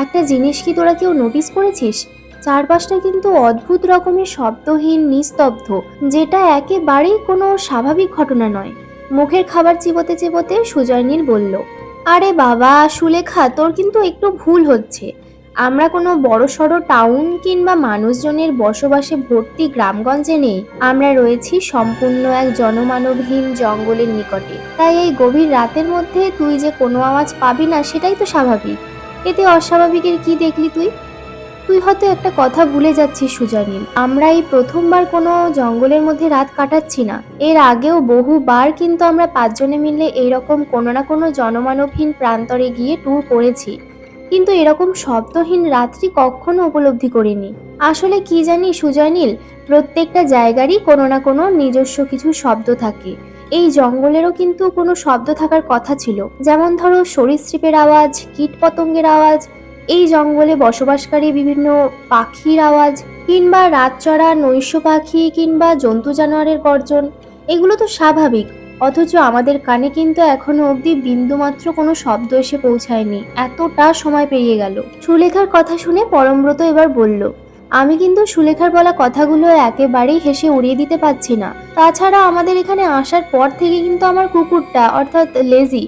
একটা জিনিস কি তোরা কেউ নোটিস করেছিস? চারপাশটা কিন্তু অদ্ভুত রকমের শব্দহীন, নিস্তব্ধ, যেটা একেবারেই কোনো স্বাভাবিক ঘটনা নয়। মুখের খাবার চিবোতে চিবোতে সুজয় নীল বলল, আরে বাবা সুলেখা, তোর কিন্তু একটু ভুল হচ্ছে। আমরা কোনো বড়সড় টাউন কিংবা মানুষজনের বসবাসে ভর্তি গ্রামগঞ্জে নেই। আমরা রয়েছি সম্পূর্ণ এক জনমানবহীন জঙ্গলের নিকটে। তাই এই গভীর রাতের মধ্যে তুই যে কোনো আওয়াজ পাবি না সেটাই তো স্বাভাবিক। এতে অস্বাভাবিকের কি দেখলি তুই? তুই হয়তো একটা কথা ভুলে যাচ্ছিস সুজয় নীল। আমরা এই প্রথমবার কোনো জঙ্গলের মধ্যে রাত কাটাচ্ছি না। এর আগেও বহুবার কিন্তু আমরা 5 জনে মিলে এইরকম কোনো না কোনো জনমানবহীন প্রান্তরে গিয়ে ট্যুর করেছি, কিন্তু এরকম শব্দহীন রাত্রি কখনো উপলব্ধি করিনি। আসলে কি জানি সুজয় নীল, প্রত্যেকটা জায়গারই কোনো না কোনো নিজস্ব কিছু শব্দ থাকে। এই জঙ্গলেরও কিন্তু কোনো শব্দ থাকার কথা ছিল, যেমন ধরো সরীসৃপের আওয়াজ, কীটপতঙ্গের আওয়াজ, এই জঙ্গলে বসবাসকারী বিভিন্ন পাখির আওয়াজ, কিংবা রাতচরা নৈশ পাখি কিংবা জন্তু জানোয়ারের গর্জন। এগুলো তো স্বাভাবিক, অথচ আমাদের কানে কিন্তু এখনো অবধি বিন্দুমাত্র কোনো শব্দ এসে পৌঁছায়নি। এতটা সময় পেরিয়ে গেল। সুলেখার কথা শুনে পরমব্রত এবার বলল, আমি কিন্তু সুলেখার বলা কথাগুলো একেবারেই হেসে উড়িয়ে দিতে পারছি না। তাছাড়া আমাদের এখানে আসার পর থেকে কিন্তু আমার কুকুরটা অর্থাৎ লেজি,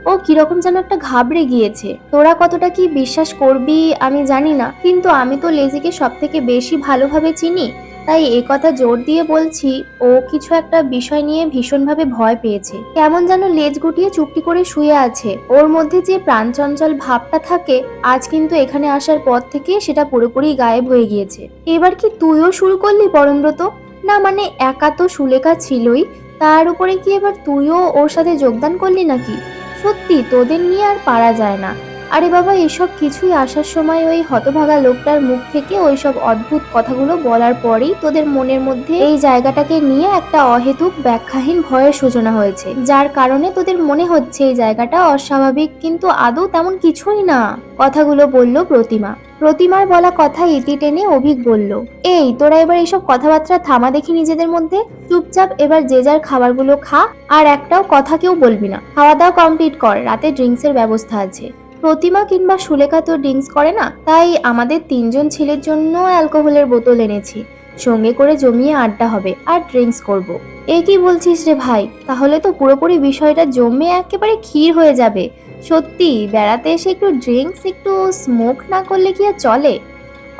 ও কিরকম যেন একটা ঘাবড়ে গিয়েছে। তোরা কতটা কি বিশ্বাস করবি আমি জানি না, কিন্তু আমি তো লেজিকে সব থেকে বেশি ভালোভাবে চিনি। তাই এ কথা জোর দিয়ে বলছি, ও কিছু একটা বিষয় নিয়ে ভীষণভাবে ভয় পেয়েছে। কেমন যেন লেজ গুটিয়ে চুপটি করে শুয়ে আছে। ওর মধ্যে যে প্রাণচঞ্চল ভাবটা থাকে, আজ কিন্তু এখানে আসার পর থেকে সেটা পুরোপুরি গায়েব হয়ে গিয়েছে। এবার কি তুইও শুরু করলি পরমব্রত? না মানে একা তো সুলেখা ছিলই, তার উপরে কি এবার তুইও ওর সাথে যোগদান করলি নাকি? সত্যি তোদের নিয়ে আর পারা যায় না। আরে বাবা, এসব কিছুই আসার সময় ওই হতভাগা লোকটার মুখ থেকে ওইসব অদ্ভুত কথাগুলো বলার পরেই তোদের মনের মধ্যে এই জায়গাটাকে নিয়ে একটা অহেতুক ব্যাখ্যাহীন ভয়ের সূচনা হয়েছে, যার কারণে তোদের মনে হচ্ছে এই জায়গাটা অস্বাভাবিক, কিন্তু আদৌ তেমন কিছুই না। কথাগুলো বলল প্রতিমা। প্রতিমার বলা কথা ইতি টেনে অভিক বলল, এই তোরা এবার এইসব কথাবার্তা থামা দেখি নিজেদের মধ্যে। চুপচাপ এবার যে যার খাবারগুলো খা, আর একটাও কথা কেউ বলবি না। খাওয়া দাওয়া কমপ্লিট কর, রাতে ড্রিঙ্কসের ব্যবস্থা আছে। প্রতিমা কিংবা সুলেখা তো ড্রিঙ্কস করে না, তাই আমাদের 3জন ছেলের জন্য অ্যালকোহলের বোতল এনেছি। সঙ্গে করে জমিয়ে আড্ডা হবে আর ড্রিঙ্কস করব। এ কি বলছিস রে ভাই? তাহলে তো পুরোপুরি বিষয়টা জমে একেবারে ক্ষীর হয়ে যাবে। সত্যি বেড়াতে এসে একটু ড্রিঙ্কস, একটু স্মোক না করলে কি আর চলে?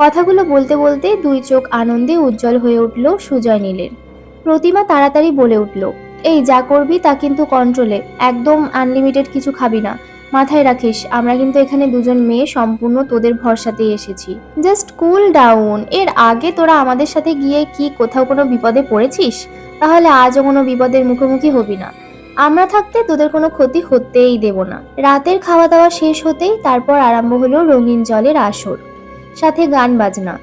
কথাগুলো বলতে বলতে দুই চোখ আনন্দে উজ্জ্বল হয়ে উঠল সুজয় নীলের। প্রতিমা তাড়াতাড়ি বলে উঠল, এই যা করবি তা কিন্তু কন্ট্রোলে, একদম আনলিমিটেড কিছু খাবি না। মাথায় রাখিস, আমরা কিন্তু এখানে 2জন মেয়ে সম্পূর্ণ তোদের ভরসাতেই এসেছি। Just cool down. এর আগে তোরা আমাদের সাথে গিয়ে কি কোথাও কোনো বিপদে পড়েছিস? তাহলে আজও কোনো বিপদের মুখোমুখি হবি না। আমরা থাকতে তোদের কোনো ক্ষতি হতেই দেব না। রাতের খাওয়া দাওয়া শেষ হতেই তারপর আরম্ভ হলো রঙিন জলের আসর, সাথে গান বাজনা।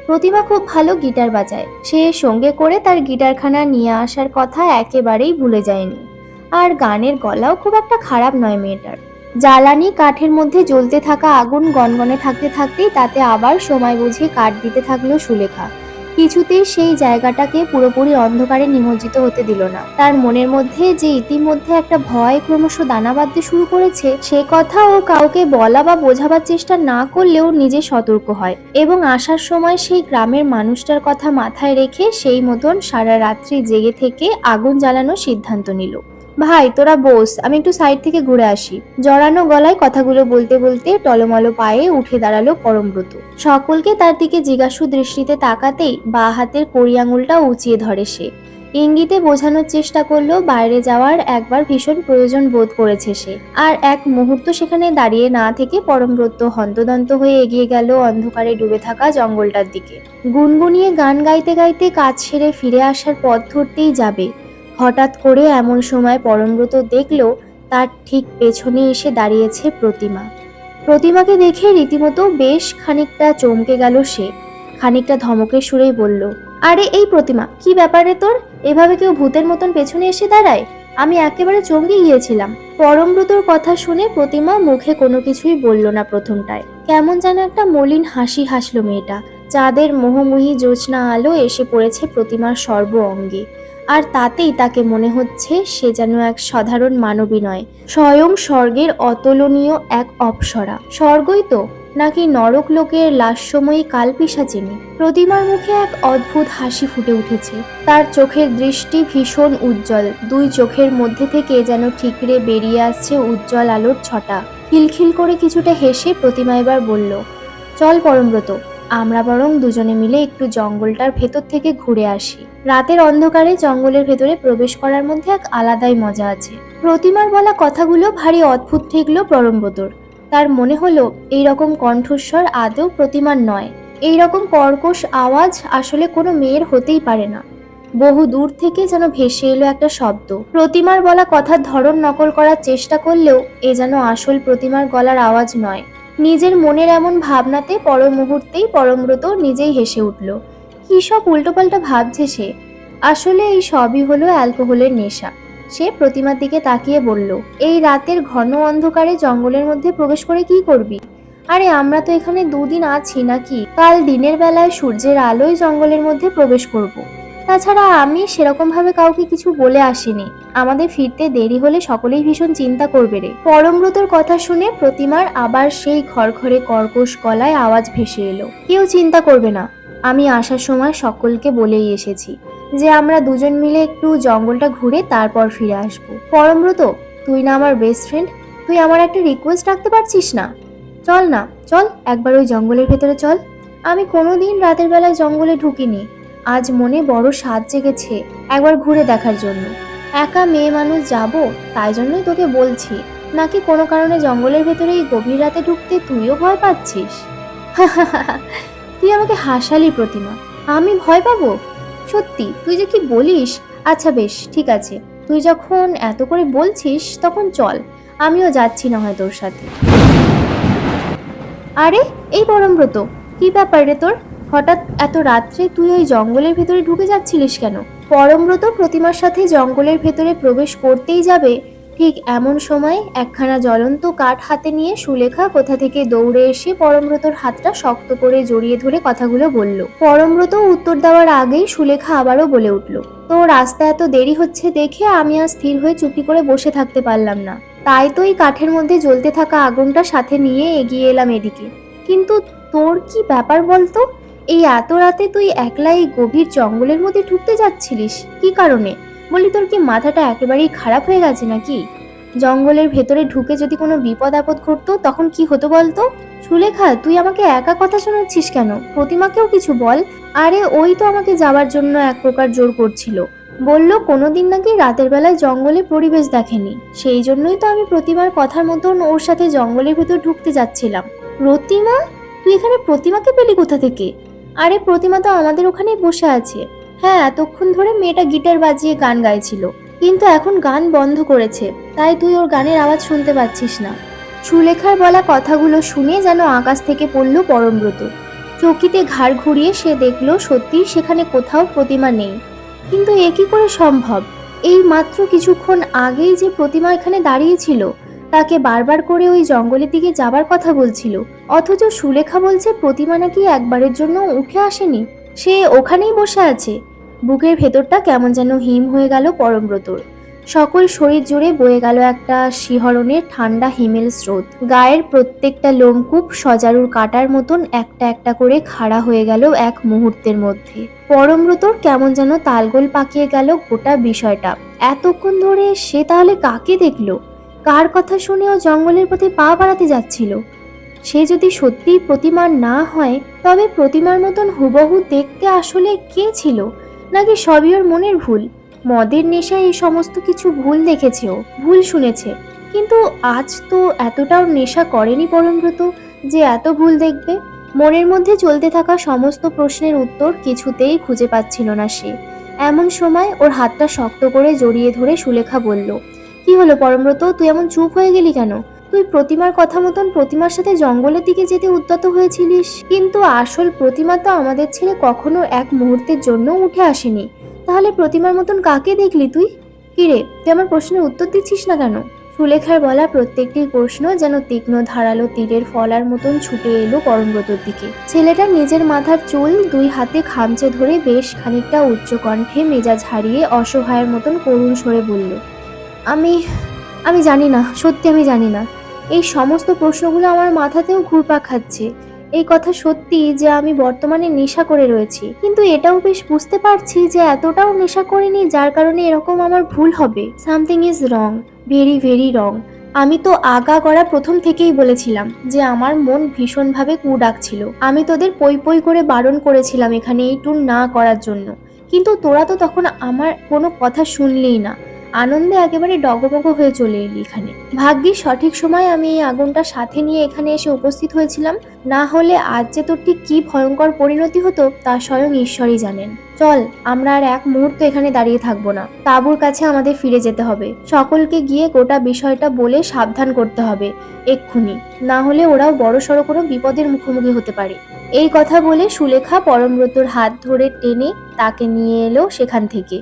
প্রতিমা খুব ভালো গিটার বাজায়, সে সঙ্গে করে তার গিটারখানা নিয়ে আসার কথা একেবারেই ভুলে যায়নি। আর গানের গলাও খুব একটা খারাপ নয় মেয়েটার। জ্বালানি কাঠের মধ্যে জ্বলতে থাকা আগুন গনগনে থাকতে থাকতেই তাতে আবার সময় বুঝে কাঠ দিতে থাকলো সুলেখা। কিছুতেই সেই জায়গাটাকে পুরোপুরি অন্ধকারে নিমজ্জিত হতে দিল না। তার মনের মধ্যে যে ইতিমধ্যে একটা ভয় ক্রমশ দানা বাঁধতে শুরু করেছে, সে কথা ও কাউকে বলা বা বোঝাবার চেষ্টা না করলেও নিজে সতর্ক হয়, এবং আসার সময় সেই গ্রামের মানুষটার কথা মাথায় রেখে সেই মতন সারা রাত্রি জেগে থেকে আগুন জ্বালানোর সিদ্ধান্ত নিল। ভাই তোরা বস, আমি একটু সাইড থেকে ঘুরে আসি। জড়ানো গলায় কথাগুলো বলতে বলতে টলমলো পায়ে উঠে দাঁড়ালো পরমব্রত। সকলকে তার দিকে জিজ্ঞাসু দৃষ্টিতে তাকাতেই বাঁ হাতের কড়ি আঙুলটা উঁচিয়ে ধরে সে। ইঙ্গিতে বোঝানোর চেষ্টা করলো বাইরে যাওয়ার একবার ভীষণ প্রয়োজন বোধ করেছে সে। আর এক মুহূর্ত সেখানে দাঁড়িয়ে না থেকে পরমব্রত হন্তদন্ত হয়ে এগিয়ে গেল অন্ধকারে ডুবে থাকা জঙ্গলটার দিকে। গুনগুনিয়ে গান গাইতে গাইতে কাজ সেরে ফিরে আসার পথ ধরতেই যাবে, হঠাৎ করে এমন সময় পরমব্রত দেখল তার ঠিক পেছনে এসে দাঁড়িয়েছে প্রতিমা। প্রতিমাকে দেখে রীতিমতো বেশ খানিকটা চমকে গেল সে। খানিকটা ধমকের সুরেই বলল, আরে এই প্রতিমা, কি ব্যাপারে তোর? এভাবে কেউ ভূতের মতন পেছনে এসে দাঁড়ায়? আমি একেবারে চমকে গিয়েছিলাম। পরমব্রতর কথা শুনে প্রতিমা মুখে কোনো কিছুই বলল না প্রথমটায়। কেমন যেন একটা মলিন হাসি হাসল মেয়েটা। চাঁদের মোহময়ী জ্যোৎস্না আলো এসে পড়েছে প্রতিমার সর্ব অঙ্গে, আর তাতেই তাকে মনে হচ্ছে সে যেন এক সাধারণ মানবী নয়, স্বয়ং স্বর্গের অতুলনীয় এক অপ্সরা। স্বর্গই তো, নাকি নরক লোকের লাস্যময়ী কালপিশাচিনী? প্রতিমার মুখে এক অদ্ভুত হাসি ফুটে উঠেছে। তার চোখের দৃষ্টি ভীষণ উজ্জ্বল, দুই চোখের মধ্যে থেকে যেন ঠিকরে বেরিয়ে আসছে উজ্জ্বল আলোর ছটা। খিলখিল করে কিছুটা হেসে প্রতিমা এবার বলল, চল পরমব্রত, আমরা বরং দুজনে মিলে একটু জঙ্গলটার ভেতর থেকে ঘুরে আসি। রাতের অন্ধকারে জঙ্গলের ভেতরে প্রবেশ করার মধ্যে এক আলাদাই মজা আছে। প্রতিমার বলা কথাগুলো ভারী অদ্ভুত ঠেকল পরমব্রতর। তার মনে হলো এই রকম কণ্ঠস্বর আদৌ প্রতিমার নয়। এই রকম কর্কশ আওয়াজ আসলে কোনো মেয়ের হতেই পারে না। বহু দূর থেকে যেন ভেসে এলো একটা শব্দ। প্রতিমার বলা কথার ধরন নকল করার চেষ্টা করলেও এ যেন আসল প্রতিমার গলার আওয়াজ নয়। নিজের মনের এমন ভাবনাতে পর মুহূর্তেই পরমব্রত নিজেই হেসে উঠল। কি সব উল্টোপাল্টা ভাবছে সে। আসলে এই সবই হলো অ্যালকোহলের নেশা। সে প্রতিমার দিকে তাকিয়ে বলল, এই রাতের ঘন অন্ধকারে জঙ্গলের মধ্যে প্রবেশ করে কি করবি? আরে আমরা তো এখানে দুদিন আছি নাকি? কাল দিনের বেলায় সূর্যের আলোয় জঙ্গলের মধ্যে প্রবেশ করব। তাছাড়া আমি সেরকম ভাবে কাউকে কিছু বলে আসিনি। আমাদের ফিরতে দেরি হলে সকলেই ভীষণ চিন্তা করবে রে। পরমব্রতর কথা শুনে প্রতিমার আবার সেই ঘরঘরে কর্কশ গলায় আওয়াজ ভেসে এলো, কেউ চিন্তা করবে না। আমি আসার সময় সকলকে বলেই এসেছি যে আমরা দুজন মিলে একটু জঙ্গলটা ঘুরে তারপর ফিরে আসবো। পরমব্রত, তুই না আমার বেস্ট ফ্রেন্ড, তুই আমার একটা রিকোয়েস্ট রাখতে পারছিস না? চল না, চল একবার ওই জঙ্গলের ভেতরে চল। আমি কোনোদিন রাতের বেলায় জঙ্গলে ঢুকিনি। আজ মনে বড় স্বাদ জেগেছে একবার ঘুরে দেখার জন্য। একা মেয়ে মানুষ যাব, তাই জন্যই তোকে বলছি। নাকি কোনো কারণে জঙ্গলের ভেতরে এই গভীর রাতে ঢুকতে তুইও ভয় পাচ্ছিস? তুই আমাকে হাসালি প্রতিমা, আমি ভয় পাবো? সত্যি তুই যে কি বলিস। আচ্ছা বেশ, ঠিক আছে, তুই যখন এত করে বলছিস তখন চল, আমিও যাচ্ছি না হয় তোর সাথে। আরে এই পরমব্রত, কি ব্যাপার রে তোর? হঠাৎ এত রাত্রে তুই ওই জঙ্গলের ভেতরে ঢুকে যাচ্ছিলিস কেন? পরমব্রত প্রতিমার সাথে জঙ্গলের ভেতরে প্রবেশ করতেই যাবে, ঠিক এমন সময় একখানা জ্বলন্ত কাঠ হাতে নিয়ে সুলেখা কোথা থেকে দৌড়ে এসে পরমব্রতর হাতটা শক্ত করে জড়িয়ে ধরে কথাগুলো বলল। পরমব্রত উত্তর দেওয়ার আগেই সুলেখা আবারও বলে উঠল, তো রাস্তা এত দেরি হচ্ছে দেখে আমি আর স্থির হয়ে চুপি করে বসে থাকতে পারলাম না। তাই তো এই কাঠের মধ্যে জ্বলতে থাকা আগুনটা সাথে নিয়ে এগিয়ে এলাম এদিকে। কিন্তু তোর কি ব্যাপার বলতো? এই এত রাতে তুই একলা এই গভীর জঙ্গলের মধ্যে ঢুকতে যাচ্ছিলিস কি কারণে? বলি, তোর কি মাথাটা একেবারেই খারাপ হয়ে গেছে নাকি? জঙ্গলের ভেতরে ঢুকে যদি কোনো বিপদ আপদ ঘটতো তখন কি হতো বলতো? সুলেখা, তুই আমাকে একা কথা শোনাচ্ছিস কেন? প্রতিমাকেও কিছু বল। আরে ওই তো আমাকে যাবার জন্য এক প্রকার জোর করছিল। বলল কোনোদিন নাকি রাতের বেলায় জঙ্গলে পরিবেশ দেখেনি, সেই জন্যই তো আমি প্রতিমার কথার মতন ওর সাথে জঙ্গলের ভেতর ঢুকতে যাচ্ছিলাম। প্রতিমা? তুই এখানে প্রতিমাকে পেলি কোথা থেকে? আরে প্রতিমা তো আমাদের ওখানেই বসে আছে। হ্যাঁ, এতক্ষণ ধরে মেয়েটা গিটার বাজিয়ে গান গাইছিল, কিন্তু এখন গান বন্ধ করেছে, তাই তুই ওর গানের আওয়াজ শুনতে পাচ্ছিস না। সুলেখার বলা কথাগুলো শুনে যেন আকাশ থেকে পড়ল পরমব্রত। চকিতে ঘাড় ঘুরিয়ে সে দেখলো সত্যি সেখানে কোথাও প্রতিমা নেই। কিন্তু এ কি করে সম্ভব? এই মাত্র কিছুক্ষণ আগেই যে প্রতিমা এখানে দাঁড়িয়ে ছিল, তাকে বারবার করে ওই জঙ্গলের দিকে যাবার কথা বলছিল, অথচ সুলেখা বলছে প্রতিমা নাকি একবারের জন্য উঠে আসেনি, সে ওখানেই বসে আছে। বুকের ভেতরটা কেমন যেন হিম হয়ে গেল পরমব্রতর। সকল শরীর জুড়ে বয়ে গেল একটা শিহরণের ঠান্ডা হিমেল স্রোত। গায়ের প্রত্যেকটা লোমকূপ সজারুর কাটার মতন একটা একটা করে খাড়া হয়ে গেল এক মুহূর্তের মধ্যে। পরমব্রতর কেমন যেন তালগোল পাকিয়ে গেল গোটা বিষয়টা। এতক্ষণ ধরে সে তাহলে কাকে দেখলো? কার কথা শুনেও জঙ্গলের পথে পা বাড়াতে যাচ্ছিল? সে যদি সত্যিই প্রতিমার না হয়, তবে প্রতিমার মতন হুবহু দেখতে আসলে কে ছিল? নাকি সবই ওর মনের ভুল? মদের নেশায় এই সমস্ত কিছু ভুল দেখেছে, ও ভুল শুনেছে, কিন্তু আজ তো এতটাও নেশা করেনি পরমব্রত যে এত ভুল দেখবে। মনের মধ্যে চলতে থাকা সমস্ত প্রশ্নের উত্তর কিছুতেই খুঁজে পাচ্ছিল না সে। এমন সময় ওর হাতটা শক্ত করে জড়িয়ে ধরে সুলেখা বলল, কি হলো পরমব্রত, তুই এমন চুপ হয়ে গেলি কেন? তুই প্রতিমার কথা মতন প্রতিমার সাথে জঙ্গলের দিকে যেতে উদ্যত হয়েছিলিস, কিন্তু আসল প্রতিমা তো আমাদের ছেড়ে কখনো এক মুহূর্তের জন্য উঠে আসেনি। তাহলে প্রতিমার মতন কাকে দেখলি তুই? কিরে, তুই আমার প্রশ্নের উত্তর দিচ্ছিস না কেন? সুলেখার বলা প্রত্যেকটি প্রশ্ন যেন তীক্ষ্ণ ধারালো তীরের ফলার মতন ছুটে এলো পরমব্রতর দিকে। ছেলেটা নিজের মাথার চুল দুই হাতে খামচে ধরে বেশ খানিকটা উচ্চ কণ্ঠে মেজাজ হারিয়ে অসহায়ের মতন করুণ স্বরে বলল, আমি আমি জানি না, সত্যি আমি জানি না। এই সমস্ত প্রশ্নগুলো আমার মাথাতেও ঘুরপাক খাচ্ছে। এই কথা সত্যি যে আমি বর্তমানে নেশা করে রয়েছি, কিন্তু এটাও বেশ বুঝতে পারছি যে এতটাও নেশা করিনি যার কারণে এরকম আমার ভুল হবে। Something is wrong, very very wrong. আমি তো আগাগোড়া প্রথম থেকেই বলেছিলাম যে আমার মন ভীষণভাবে কু ডাকছিল। আমি তোদের পই পই করে বারণ করেছিলাম এখানে এই ট্যুর না করার জন্য, কিন্তু তোরা তো তখন আমার কোনো কথা শুনলেই না। আনন্দে একেবারে ডগমগ হয়ে চলে এলি এখানে। ভাগ্যিস সঠিক সময় আমি এই আগুনটা সাথে নিয়ে এখানে এসে উপস্থিত হয়েছিলাম, না হলে আজ যে তোর ঠিক কি ভয়ঙ্কর পরিণতি হতো তা স্বয়ং ঈশ্বরই জানেন। চল, আমরা আর এক মুহূর্ত এখানে দাঁড়িয়ে থাকবো না। তাঁবুর কাছে আমাদের ফিরে যেতে হবে। সকলকে গিয়ে গোটা বিষয়টা বলে সাবধান করতে হবে এক্ষুনি, না হলে ওরাও বড়সড় কোনো বিপদের মুখোমুখি হতে পারে। এই কথা বলে সুলেখা পরমব্রতর হাত ধরে টেনে তাকে নিয়ে এলো সেখান থেকে।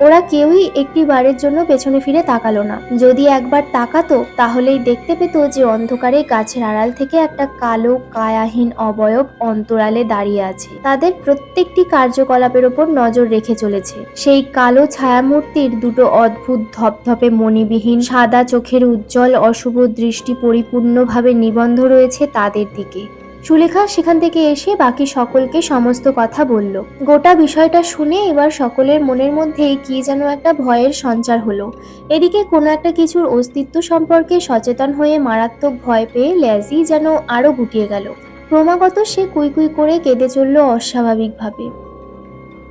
ওরা কেউই একটি বারের জন্য পেছনে ফিরে তাকালো না। যদি একবার তাকাতো তাহলেই দেখতে পেত যে অন্ধকারে গাছের আড়াল থেকে একটা কালো কায়াহীন অবয়ব অন্তরালে দাঁড়িয়ে আছে, তাদের প্রত্যেকটি কার্যকলাপের ওপর নজর রেখে চলেছে। সেই কালো ছায়ামূর্তির দুটো অদ্ভুত ধপধপে মণিবিহীন সাদা চোখের উজ্জ্বল অশুভ দৃষ্টি পরিপূর্ণভাবে নিবন্ধ রয়েছে তাদের দিকে। সুলেখা সেখান থেকে এসে বাকি সকলকে সমস্ত কথা বলল। গোটা বিষয়টা শুনে এবার সকলের মনের মধ্যেই কি যেন একটা ভয়ের সঞ্চার হলো। এদিকে কোনো একটা কিছুর অস্তিত্ব সম্পর্কে সচেতন হয়ে মারাত্মক ভয় পেয়ে ল্যাজি যেন আরো গুটিয়ে গেল। ক্রমাগত সে কুই করে কেঁদে চলল অস্বাভাবিকভাবে।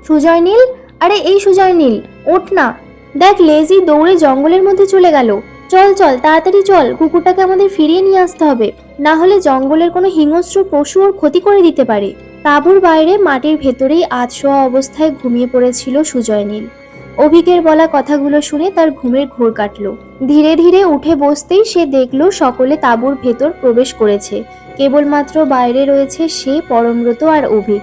সুজয় নীল, আরে এই সুজয় নীল, ওঠ না। দেখ, লেজি দৌড়ে জঙ্গলের মধ্যে চলে গেল। চল চল, তাড়াতাড়ি চল, কুকুরটাকে আমাদের ফিরিয়ে নিয়ে আসতে হবে, না হলে জঙ্গলের কোনো হিংস্র পশু ওর ক্ষতি করে দিতে পারে। তাঁবুর বাইরে মাটির ভেতরেই আধশোয়া অবস্থায় ঘুমিয়ে পড়েছিল সুজয় নীল। অভিকের বলা কথাগুলো শুনে তার ঘুমের ঘোর কাটল। ধীরে ধীরে উঠে বসতেই সে দেখল সকলে তাঁবুর ভেতর প্রবেশ করেছে। কেবলমাত্র বাইরে রয়েছে সে, পরমব্রত আর অভিক।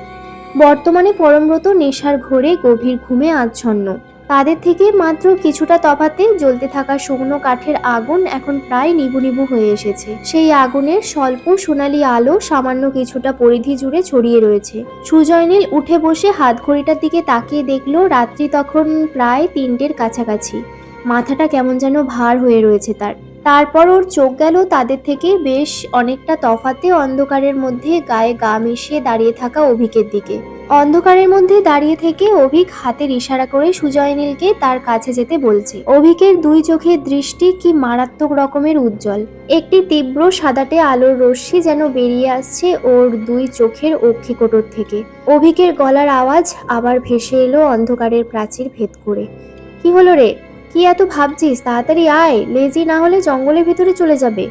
বর্তমানে পরমব্রত নেশার ঘোরে গভীর ঘুমে আচ্ছন্ন। তাদের থেকে মাত্র কিছুটা তফাতে জ্বলতে থাকা শুকনো কাঠের আগুন এখন প্রায় নিভু নিভু হয়ে এসেছে। সেই আগুনের স্বল্প সোনালি আলো সামান্য কিছুটা পরিধি জুড়ে ছড়িয়ে রয়েছে। সুজয় নীল উঠে বসে হাত ঘড়িটার দিকে তাকিয়ে দেখলো রাত্রি তখন প্রায় 3টের কাছাকাছি। মাথাটা কেমন যেন ভার হয়ে রয়েছে তার। তারপর ওর চোখ গেল তাদের থেকে বেশ অনেকটা তফাতে অন্ধকারের মধ্যে গায়ে গা মিশিয়ে দাঁড়িয়ে থাকা অভিকের দিকে। অন্ধকারের মধ্যে দাঁড়িয়ে থেকে অভিক হাতের ইশারা করে সুজয় নীলকে তার কাছে যেতে বলছে। অভিকের দুই চোখের দৃষ্টি কি মারাত্মক রকমের উজ্জ্বল। একটি তীব্র সাদাটে আলোর রশ্মি যেন বেরিয়ে আসছে ওর দুই চোখের অক্ষিকোটর থেকে। অভিকের গলার আওয়াজ আবার ভেসে এলো অন্ধকারের প্রাচীর ভেদ করে। কি হলো রে, কি এত ভাবছিস? তাড়াতাড়ি আয়, লেজি না হলে জঙ্গলের ভেতরে চলে যাবে।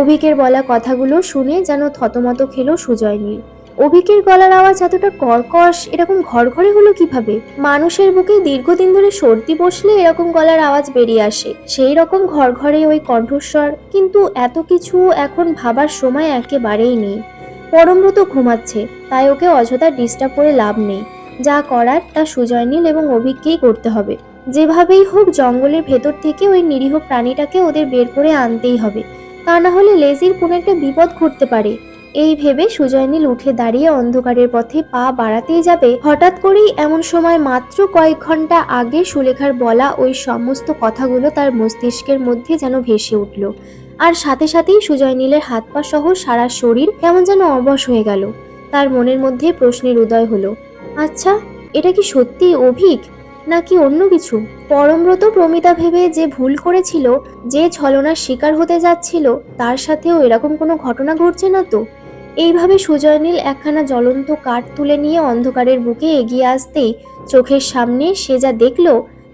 অভিকের বলা কথাগুলো শুনে যেন থতমত খেলো সুজয় নীল। অভিকের গলার আওয়াজ এতটা কর্কশ, এরকম ঘরঘরে হলো কিভাবে? মানুষের বুকে দীর্ঘদিন ধরে সর্দি বসলে এরকম গলার আওয়াজ বেরিয়ে আসে, সেই রকম ঘরঘরে ওই কণ্ঠস্বর। কিন্তু এত কিছু এখন ভাবার সময় একেবারেই নেই। পরমব্রত ঘুমাচ্ছে, তাই ওকে অযথা ডিস্টার্ব করে লাভ নেই। যা করার তা সুজয় নীল এবং অভিককেই করতে হবে। যেভাবেই হোক জঙ্গলের ভেতর থেকে ওই নিরীহ প্রাণীটাকে ওদের বের করে আনতেই হবে, তা না হলে লেজির কোনো একটা বিপদ ঘটতে পারে। এই ভেবে সুজয় নীল উঠে দাঁড়িয়ে অন্ধকারের পথে পা বাড়াতেই যাবে, হঠাৎ করেই এমন সময় মাত্র কয়েক ঘন্টা আগে সুলেখার বলা ওই সমস্ত কথাগুলো তার মস্তিষ্কের মধ্যে যেন ভেসে উঠল। আর সাথে সাথেই সুজয় নীলের হাত পা সহ সারা শরীর কেমন যেন অবশ হয়ে গেল। তার মনের মধ্যে প্রশ্নের উদয় হলো, আচ্ছা, এটা কি সত্যি অভিক নাকি অন্য কিছু? পরমব্রত প্রমিতা ভেবে যে ভুল করেছিল, যে ছলনার শিকার হতে যাচ্ছিল, তার সাথেও এরকম কোনো ঘটনা ঘটছে না তো? এইভাবে সুজয় নীল একখানা জ্বলন্ত কাঠ তুলে নিয়ে অন্ধকারের বুকে এগিয়ে আসতেই চোখের সামনে সে যা দেখল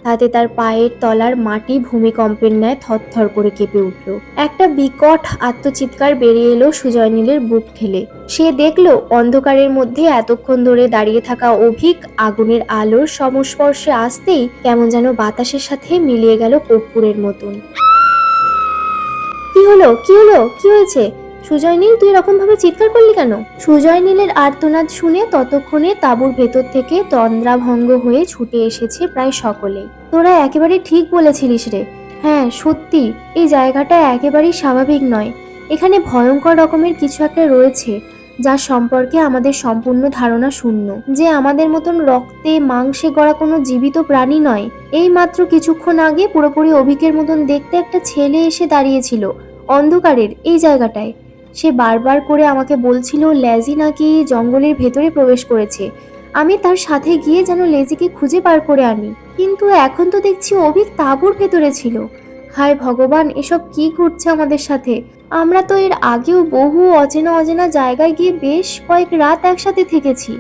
তাতে তার পায়ের তলার মাটি ভূমিকম্পের ন্যায় থরথর করে কেঁপে উঠল। একটা বিকট আত্মচিৎকার বেরিয়ে এলো সুজয় নীলের বুক ঠেলে। সে দেখলো অন্ধকারের মধ্যে এতক্ষণ ধরে দাঁড়িয়ে থাকা অভিক আগুনের আলোর সংস্পর্শে আসতেই কেমন যেন বাতাসের সাথে মিলিয়ে গেল কর্পূরের মতন। কি হলো, কি হলো, কি হয়েছে? সুজয় নীল, তুই এরকম ভাবে চিৎকার করলি কেন? সুজয় নীলের আর্তনাদ শুনে ততক্ষণে তাঁবুর ভেতর থেকে তন্দ্রাভঙ্গ হয়ে ছুটে এসেছে প্রায় সকলেই। তোরা একেবারে ঠিক বলেছিলিস রে। হ্যাঁ সত্যি, এই জায়গাটা একেবারেই স্বাভাবিক নয়। এখানে ভয়ঙ্কর রকমের কিছু একটা রয়েছে, যার সম্পর্কে আমাদের সম্পূর্ণ ধারণা শূন্য। যে আমাদের মতন রক্তে মাংসে গড়া কোনো জীবিত প্রাণী নয়। এই মাত্র কিছুক্ষণ আগে পুরোপুরি অভিকের মতন দেখতে একটা ছেলে এসে দাঁড়িয়েছিল অন্ধকারের এই জায়গাটায়। সে বারবার করে আমাকে বলছিল লেজি নাকি জঙ্গলের ভেতরে প্রবেশ করেছে। আমি তার সাথে গিয়ে যেন লেজিকে খুঁজে বার করে আনি, কিন্তু এখন তো দেখছি অভিক তাঁবুর ভেতরে ছিল। হায় ভগবান, এসব কি ঘটছে আমাদের সাথে? আমরা তো এর আগেও বহু অচেনা অচেনা জায়গায় গিয়ে বেশ কয়েক রাত একসাথে থেকেছি,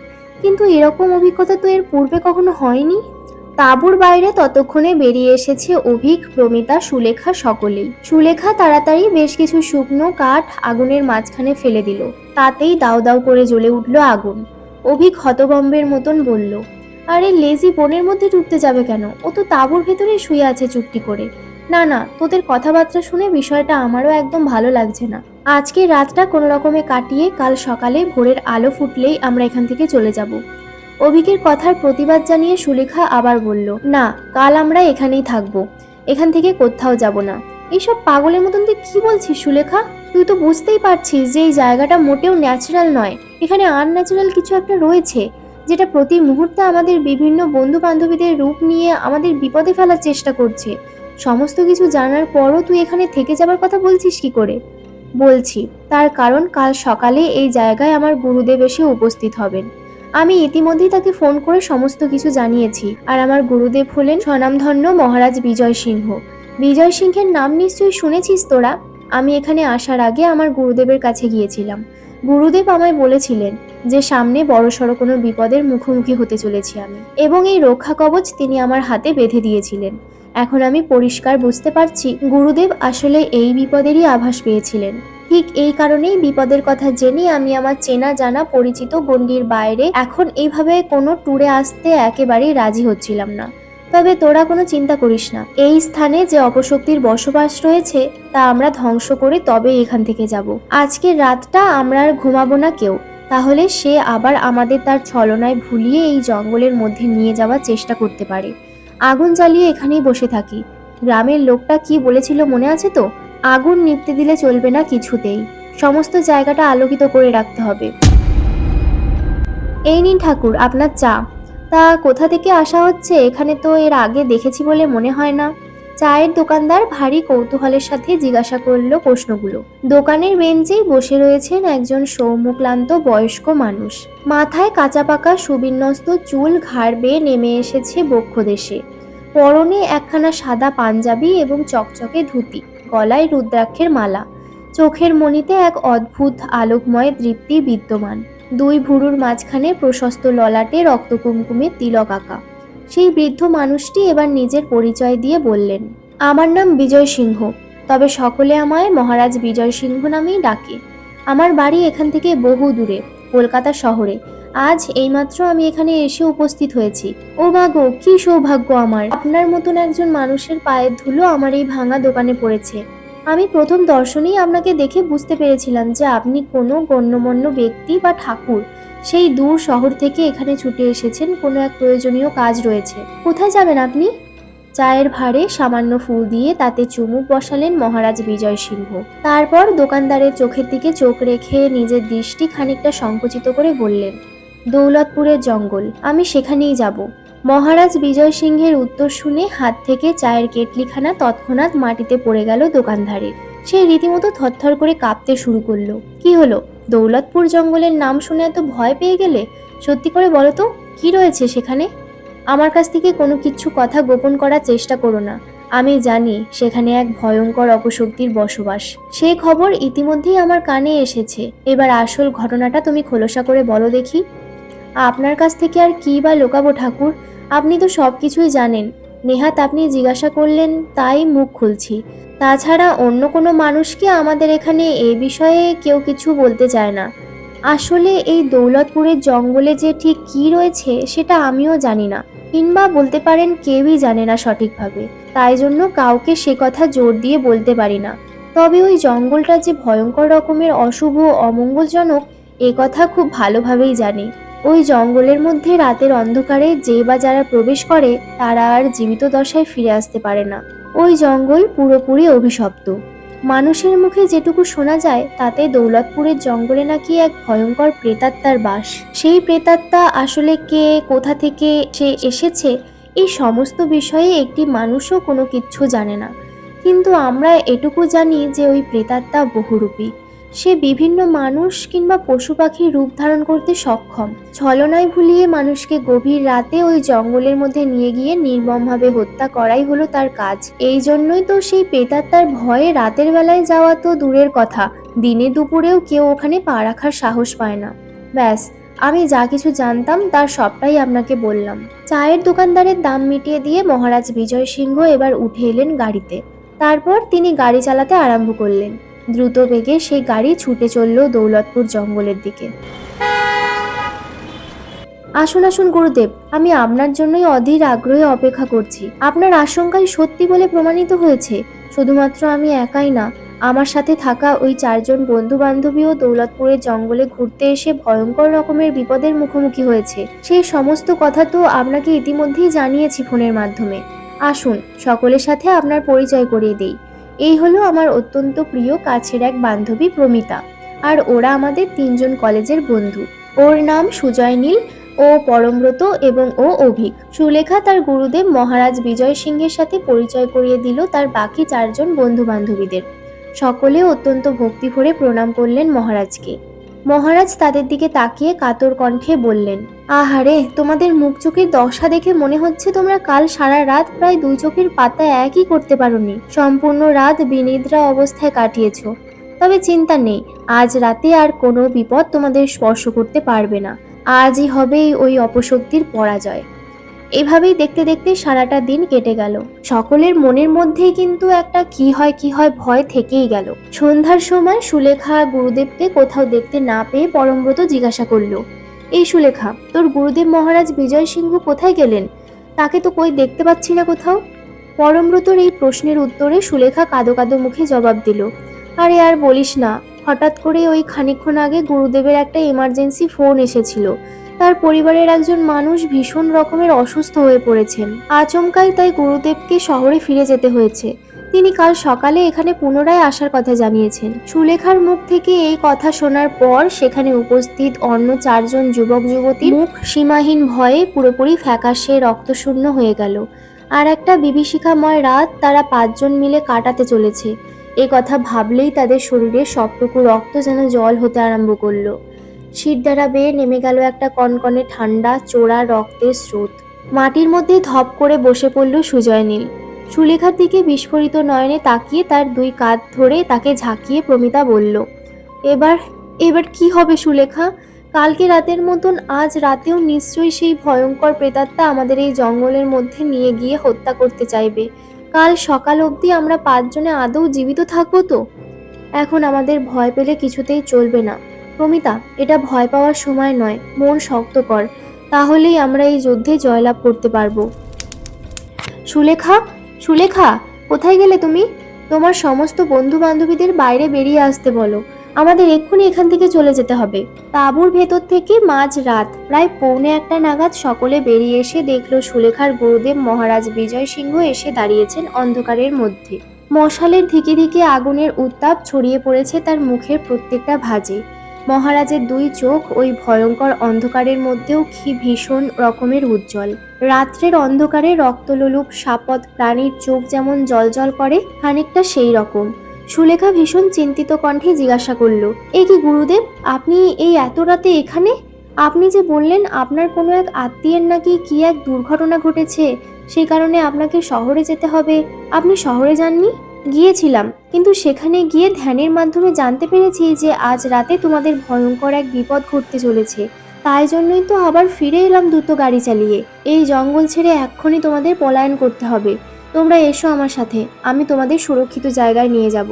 কিন্তু এরকম অভিজ্ঞতা তো এর পূর্বে কখনো হয়নি। তাঁবুর বাইরে ততক্ষণে বেরিয়ে এসেছে অভিক, প্রমিতা, সুলেখা সকলেই। সুলেখা তাড়াতাড়ি বেশ কিছু শুকনো কাঠ আগুনের মাঝখানে ফেলে দিল। তাতেই দাউ দাউ করে জ্বলে উঠল আগুন। অভিক হতভম্বের মতন বলল, আরে লেজি বনের মধ্যে ঢুকতে যাবে কেন? ও তো তাঁবুর ভেতরে শুয়ে আছে চুপটি করে। না না, তোদের কথাবার্তা শুনে বিষয়টা আমারও একদম ভালো লাগছে না। আজকে রাতটা কোনো রকমে কাটিয়ে কাল সকালে ভোরের আলো ফুটলেই আমরা এখান থেকে চলে যাব। অভিকের কথার প্রতিবাদ জানিয়ে সুলেখা আবার বলল, না, কাল আমরা এখানেই থাকবো, এখান থেকে কোথাও যাব না। এইসব পাগলের মতন তুই কি বলছিস সুলেখা? তুই তো বুঝতেই পারছিস যে এই জায়গাটা মোটেও ন্যাচারাল নয়। এখানে আনন্যাচারাল কিছু একটা রয়েছে, যেটা প্রতি মুহূর্তে আমাদের বিভিন্ন বন্ধু বান্ধবীদের রূপ নিয়ে আমাদের বিপদে ফেলার চেষ্টা করছে। সমস্ত কিছু জানার পরও তুই এখানে থেকে যাবার কথা বলছিস কি করে? বলছি, তার কারণ কাল সকালে এই জায়গায় আমার গুরুদেব এসে উপস্থিত হবেন। আমি ইতিমধ্যেই তাকে ফোন করে সমস্ত কিছু জানিয়েছি। আর আমার গুরুদেব হলেন স্বনামধন্য মহারাজ বিজয় সিংহ। বিজয় সিংহের নাম নিশ্চয়ই শুনেছিস তোরা। আমি এখানে আসার আগে আমার গুরুদেবের কাছে গিয়েছিলাম। গুরুদেব আমায় বলেছিলেন যে সামনে বড়সড় কোনো বিপদের মুখোমুখি হতে চলেছি আমি, এবং এই রক্ষা কবচ তিনি আমার হাতে বেঁধে দিয়েছিলেন। এখন আমি পরিষ্কার বুঝতে পারছি গুরুদেব আসলে এই বিপদেরই আভাস পেয়েছিলেন। ঠিক এই কারণেই বিপদের কথা জেনে আমি আমার চেনা জানা পরিচিত গণ্ডির বাইরে এখন এইভাবে কোনো ট্যুরে আসতে একেবারেই রাজি হচ্ছিলাম না। তবে তোরা কোনো চিন্তা করিস না, এই স্থানে যে অপশক্তির বসবাস রয়েছে তা আমরা ধ্বংস করে তবে এখান থেকে যাব। আজকের রাতটা আমরা আর ঘুমাবো না কেউ, তাহলে সে আবার আমাদের তার ছলনায় ভুলিয়ে এই জঙ্গলের মধ্যে নিয়ে যাওয়ার চেষ্টা করতে পারে। আগুন জ্বালিয়ে এখানেই বসে থাকি। গ্রামের লোকটা কি বলেছিল মনে আছে তো? আগুন নিভতে দিলে চলবে না কিছুতেই, সমস্ত জায়গাটা আলোকিত করে রাখতে হবে। এই নিন ঠাকুর আপনার চা। তা কোথা থেকে আসা হচ্ছে? এখানে তো এর আগে দেখেছি বলে মনে হয় না। চায়ের দোকানদার ভারী কৌতূহলের সাথে জিজ্ঞাসা করলো প্রশ্নগুলো। দোকানের বেঞ্চেই বসে রয়েছেন একজন সৌম্যক্লান্ত বয়স্ক মানুষ। মাথায় কাঁচা পাকা সুবিন্যস্ত চুল ঘাড় বেয়ে নেমে এসেছে বক্ষদেশে। পরনে একখানা সাদা পাঞ্জাবি এবং চকচকে ধুতি, গলায় রুদ্রাক্ষের মালা, চোখের মণিতে এক অদ্ভুত আলোকময় দৃপ্তি বিদ্যমান। দুই ভুরুর মাঝখানে প্রশস্ত ললাটে রক্তকুমকুমের তিলক আঁকা। সেই বৃদ্ধ মানুষটি এবার নিজের পরিচয় দিয়ে বললেন, আমার নাম বিজয় সিংহ, তবে সকলে আমায় মহারাজ বিজয় সিংহ নামেই ডাকে। আমার বাড়ি এখান থেকে বহু দূরে, কলকাতা শহরে। আজ এইমাত্র আমি এখানে এসে উপস্থিত হয়েছি। ও মা গো, কি সৌভাগ্য আমার! আপনার মতন একজন মানুষের পায়ের ধুলো আমার এই ভাঙা দোকানে পড়েছে। আমি প্রথম দর্শনেই আপনাকে দেখে বুঝতে পেরেছিলাম যে আপনি কোনো গণ্যমান্য ব্যক্তি বা ঠাকুর। সেই দূর শহর থেকে এখানে ছুটে এসেছেন, কোনো এক প্রয়োজনীয় কাজ রয়েছে। কোথায় যাবেন আপনি? চায়ের ভাঁড়ে সামান্য ফুল দিয়ে তাতে চুমুক বসালেন মহারাজ বিজয় সিংহ। তারপর দোকানদারের চোখের দিকে চোখ রেখে নিজের দৃষ্টি খানিকটা সংকুচিত করে বললেন, দৌলতপুরের জঙ্গল, আমি সেখানেই যাব। মহারাজ বিজয় সিংহের উত্তর শুনে হাত থেকে চায়ের কেটলিখানা তৎক্ষণাৎ মাটিতে পড়ে গেল দোকানদারের। সে রীতিমতো থরথর করে কাঁপতে শুরু করলো। কি হলো? দৌলতপুর জঙ্গলের নাম শুনে এত ভয় পেয়ে গেলে? সত্যি করে বলো তো, কি রয়েছে সেখানে? আমার কাছ থেকে কোনো কিছু কথা গোপন করার চেষ্টা করো না। আমি জানি সেখানে এক ভয়ঙ্কর অপশক্তির বসবাস। সে খবর ইতিমধ্যেই আমার কানে এসেছে। এবার আসল ঘটনাটা তুমি খোলসা করে বলো দেখি। আপনার কাছ থেকে আর কি বা লুকাবো ঠাকুর, আপনি তো সব কিছুই জানেন। নেহাত আপনি জিজ্ঞাসা করলেন তাই মুখ খুলছি। তাছাড়া অন্য কোনো মানুষকে আমাদের এখানে এ বিষয়ে কেউ কিছু বলতে চায় না। আসলে এই দৌলতপুরের জঙ্গলে যে ঠিক কী রয়েছে সেটা আমিও জানি না, কিংবা বলতে পারেন কেউই জানে না সঠিকভাবে। তাই জন্য কাউকে সে কথা জোর দিয়ে বলতে পারি না। তবে ওই জঙ্গলটা যে ভয়ঙ্কর রকমের অশুভ অমঙ্গলজনক এ কথা খুব ভালোভাবেই জানি। ওই জঙ্গলের মধ্যে রাতের অন্ধকারে যে বা যারা প্রবেশ করে তারা আর জীবিত দশায় ফিরে আসতে পারে না। ওই জঙ্গল পুরোপুরি অভিশপ্ত। মানুষের মুখে যেটুকু শোনা যায় তাতে দৌলতপুরের জঙ্গলে নাকি এক ভয়ঙ্কর প্রেতাত্মার বাস। সেই প্রেতাত্মা আসলে কে, কোথা থেকে সে এসেছে, এই সমস্ত বিষয়ে একটি মানুষও কোনো কিচ্ছু জানে না। কিন্তু আমরা এটুকু জানি যে ওই প্রেতাত্মা বহুরূপী। সে বিভিন্ন মানুষ কিংবা পশু পাখির রূপ ধারণ করতে সক্ষম। ছলনায় ভুলিয়ে মানুষকে গভীর রাতে ওই জঙ্গলের মধ্যে নিয়ে গিয়ে নির্মমভাবে হত্যা করাই হলো তার কাজ। এই জন্যই তো সেই প্রেতাত্মার ভয়ে রাতের বেলায় যাওয়া তো দূরের কথা, দিনে দুপুরেও কেউ ওখানে পা রাখার সাহস পায় না। ব্যাস, আমি যা কিছু জানতাম তার সবটাই আপনাকে বললাম। চায়ের দোকানদারের দাম মিটিয়ে দিয়ে মহারাজ বিজয় সিংহ এবার উঠে এলেন গাড়িতে। তারপর তিনি গাড়ি চালাতে আরম্ভ করলেন। দ্রুত বেগে সেই গাড়ি ছুটে চলল দৌলতপুর জঙ্গলের দিকে। আসুন আসুন গুরুদেব, আমি আপনার জন্যই অধীর আগ্রহে অপেক্ষা করছি। আপনার আশঙ্কাই সত্যি বলে প্রমাণিত হয়েছে। শুধুমাত্র আমি একাই না, আমার সাথে থাকা ওই 4জন বন্ধু বান্ধবীও দৌলতপুরের জঙ্গলে ঘুরতে এসে ভয়ঙ্কর রকমের বিপদের মুখোমুখি হয়েছে। সেই সমস্ত কথা তো আপনাকে ইতিমধ্যেই জানিয়েছি ফোনের মাধ্যমে। আসুন সকলের সাথে আপনার পরিচয় করিয়ে দেই। এই হলো আমার অত্যন্ত প্রিয় কাছের এক বান্ধবী প্রমিতা, আর ওরা আমাদের 3জন কলেজের বন্ধু। ওর নাম সুজয় নীল, ও পরমব্রত এবং ও অভিক। সুলেখা তার গুরুদেব মহারাজ বিজয় সিংহের সাথে পরিচয় করিয়ে দিল তার বাকি 4জন বন্ধু বান্ধবীদের। সকলে অত্যন্ত ভক্তি ভরে প্রণাম করলেন মহারাজকে। মহারাজ তাদের দিকে তাকিয়ে কাতর কণ্ঠে বললেন, আহারে, তোমাদের মুখ চোখের দশা দেখে মনে হচ্ছে তোমরা কাল সারা রাত প্রায় 2 চোখের পাতা একই করতে পারোনি। সম্পূর্ণ রাত বিনিদ্রা অবস্থায় কাটিয়েছ। তবে চিন্তা নেই, আজ রাতে আর কোনো বিপদ তোমাদের স্পর্শ করতে পারবে না। আজই হবে ওই অপশক্তির পরাজয়। এভাবেই দেখতে দেখতে সারাটা দিন কেটে গেল। সকলের মনের মধ্যেই কিন্তু একটা কি হয় ভয় থেকেই গেল। সন্ধ্যার সময় সুলেখা গুরুদেবকে কোথাও দেখতে না পেয়ে পরমব্রত জিজ্ঞাসা করল, এই সুলেখা, তোর গুরুদেব মহারাজ বিজয় সিংহ কোথায় গেলেন? তাকে তো কই দেখতে পাচ্ছি না কোথাও। পরমব্রতর এই প্রশ্নের উত্তরে সুলেখা কাঁদো কাঁদো মুখে জবাব দিল, আরে আর বলিস না, হঠাৎ করে ওই খানিকক্ষণ আগে গুরুদেবের একটা এমার্জেন্সি ফোন এসেছিল। তার পরিবারের একজন মানুষ ভীষণ রকমের অসুস্থ হয়ে পড়েছেন। আচমকাই তাই গুরুদেবকে শহরে ফিরে যেতে হয়েছে। তিনি কাল সকালে এখানে পুনরায় আসার কথা জানিয়েছেন। সুলেখার মুখ থেকে এই কথা শোনার পর সেখানে উপস্থিত অন্য 4জন যুবক যুবতীর মুখ সীমাহীন ভয়ে পুরোপুরি ফ্যাকাশে রক্তশূন্য হয়ে গেল। আর একটা বিভীষিকাময় রাত তারা 5জন মিলে কাটাতে চলেছে, এ কথা ভাবলেই তাদের শরীরে সবটুকু রক্ত যেন জল হতে আরম্ভ করলো। শিরদাঁড়া বেয়ে নেমে গেল একটা কনকনে ঠান্ডা চোরা রক্তের স্রোত। মাটির মধ্যে ধপ করে বসে পড়ল সুজয় নীল। সুলেখার দিকে বিস্ফোরিত নয়নে তাকিয়ে তার 2 কাঁধ ধরে তাকে ঝাঁকিয়ে প্রমিতা বলল, এবার এবার কি হবে সুলেখা? কালকে রাতের মতন আজ রাতেও নিশ্চয়ই সেই ভয়ঙ্কর প্রেতাত্মা আমাদের এই জঙ্গলের মধ্যে নিয়ে গিয়ে হত্যা করতে চাইবে। কাল সকাল অবধি আমরা 5জনে আদৌ জীবিত থাকবো তো? এখন আমাদের ভয় পেলে কিছুতেই চলবে না। প্রমিতা, এটা ভয় পাওয়ার সময় নয়, মন শক্ত কর, তাহলেই আমরা এই যুদ্ধে জয়লাভ করতে পারবো। সুলেখা, সুলেখা, কোথায় গেলে তুমি? তোমার সমস্ত বন্ধু বান্ধবীদের বাইরে বেরিয়ে আসতে বলো, আমাদের এক্ষুনি এখান থেকে চলে যেতে হবে। তাঁবুর ভেতর থেকে মাঝ রাত প্রায় 1:45 নাগাদ সকলে বেরিয়ে এসে দেখল সুলেখার গুরুদেব মহারাজ বিজয় সিংহ এসে দাঁড়িয়েছেন অন্ধকারের মধ্যে। মশালের ধিকে ধিকে আগুনের উত্তাপ ছড়িয়ে পড়েছে তার মুখের প্রত্যেকটা ভাঁজে। মহারাজের 2 চোখ ওই ভয়ঙ্কর অন্ধকারের মধ্যেও কি ভীষণ রকমের উজ্জ্বল। রাত্রের অন্ধকারে রক্তলোলুপ সাপদ প্রাণীর চোখ যেমন জলজল করে, খানিকটা সেই রকম। সুলেখা ভীষণ চিন্তিত কণ্ঠে জিজ্ঞাসা করল, এ কি গুরুদেব, আপনি এই এত রাতে এখানে? আপনি যে বললেন আপনার কোনো এক আত্মীয়ের নাকি কি এক দুর্ঘটনা ঘটেছে, সেই কারণে আপনাকে শহরে যেতে হবে। আপনি শহরে যাননি? গিয়েছিলাম, কিন্তু সেখানে গিয়ে ধ্যানের মাধ্যমে জানতে পেরেছি যে আজ রাতে তোমাদের ভয়ঙ্কর এক বিপদ ঘটতে চলেছে। তাই জন্যই তো আবার ফিরে এলাম দ্রুত গাড়ি চালিয়ে। এই জঙ্গল ছেড়ে এক্ষুনি তোমাদের পলায়ন করতে হবে। তোমরা এসো আমার সাথে, আমি তোমাদের সুরক্ষিত জায়গায় নিয়ে যাব।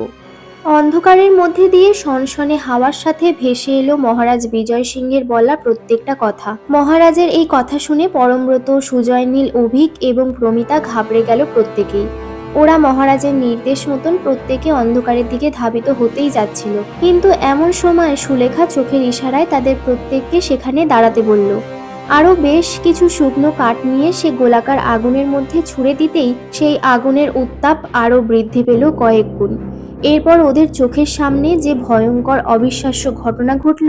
অন্ধকারের মধ্যে দিয়ে সনসনে হাওয়ার সাথে ভেসে এলো মহারাজ বিজয় সিংহের বলা প্রত্যেকটা কথা। মহারাজের এই কথা শুনে পরমব্রত, সুজয় নীল, অভিক এবং প্রমিতা ঘাবড়ে গেল প্রত্যেকেই। ওরা মহারাজের নির্দেশ মতন প্রত্যেকে অন্ধকারের দিকে ধাবিত হতেই যাচ্ছিল। কিন্তু এমন সময় সুলেখা চোখের ইশারায় তাদের প্রত্যেককে সেখানে দাঁড়াতে বলল। আরো বেশ কিছু শুকনো কাঠ নিয়ে সে গোলাকার আগুনের মধ্যে ছুঁড়ে দিতেই সেই আগুনের উত্তাপ আরো বৃদ্ধি পেল কয়েক গুণ। এরপর ওদের চোখের সামনে যে ভয়ঙ্কর অবিশ্বাস্য ঘটনা ঘটল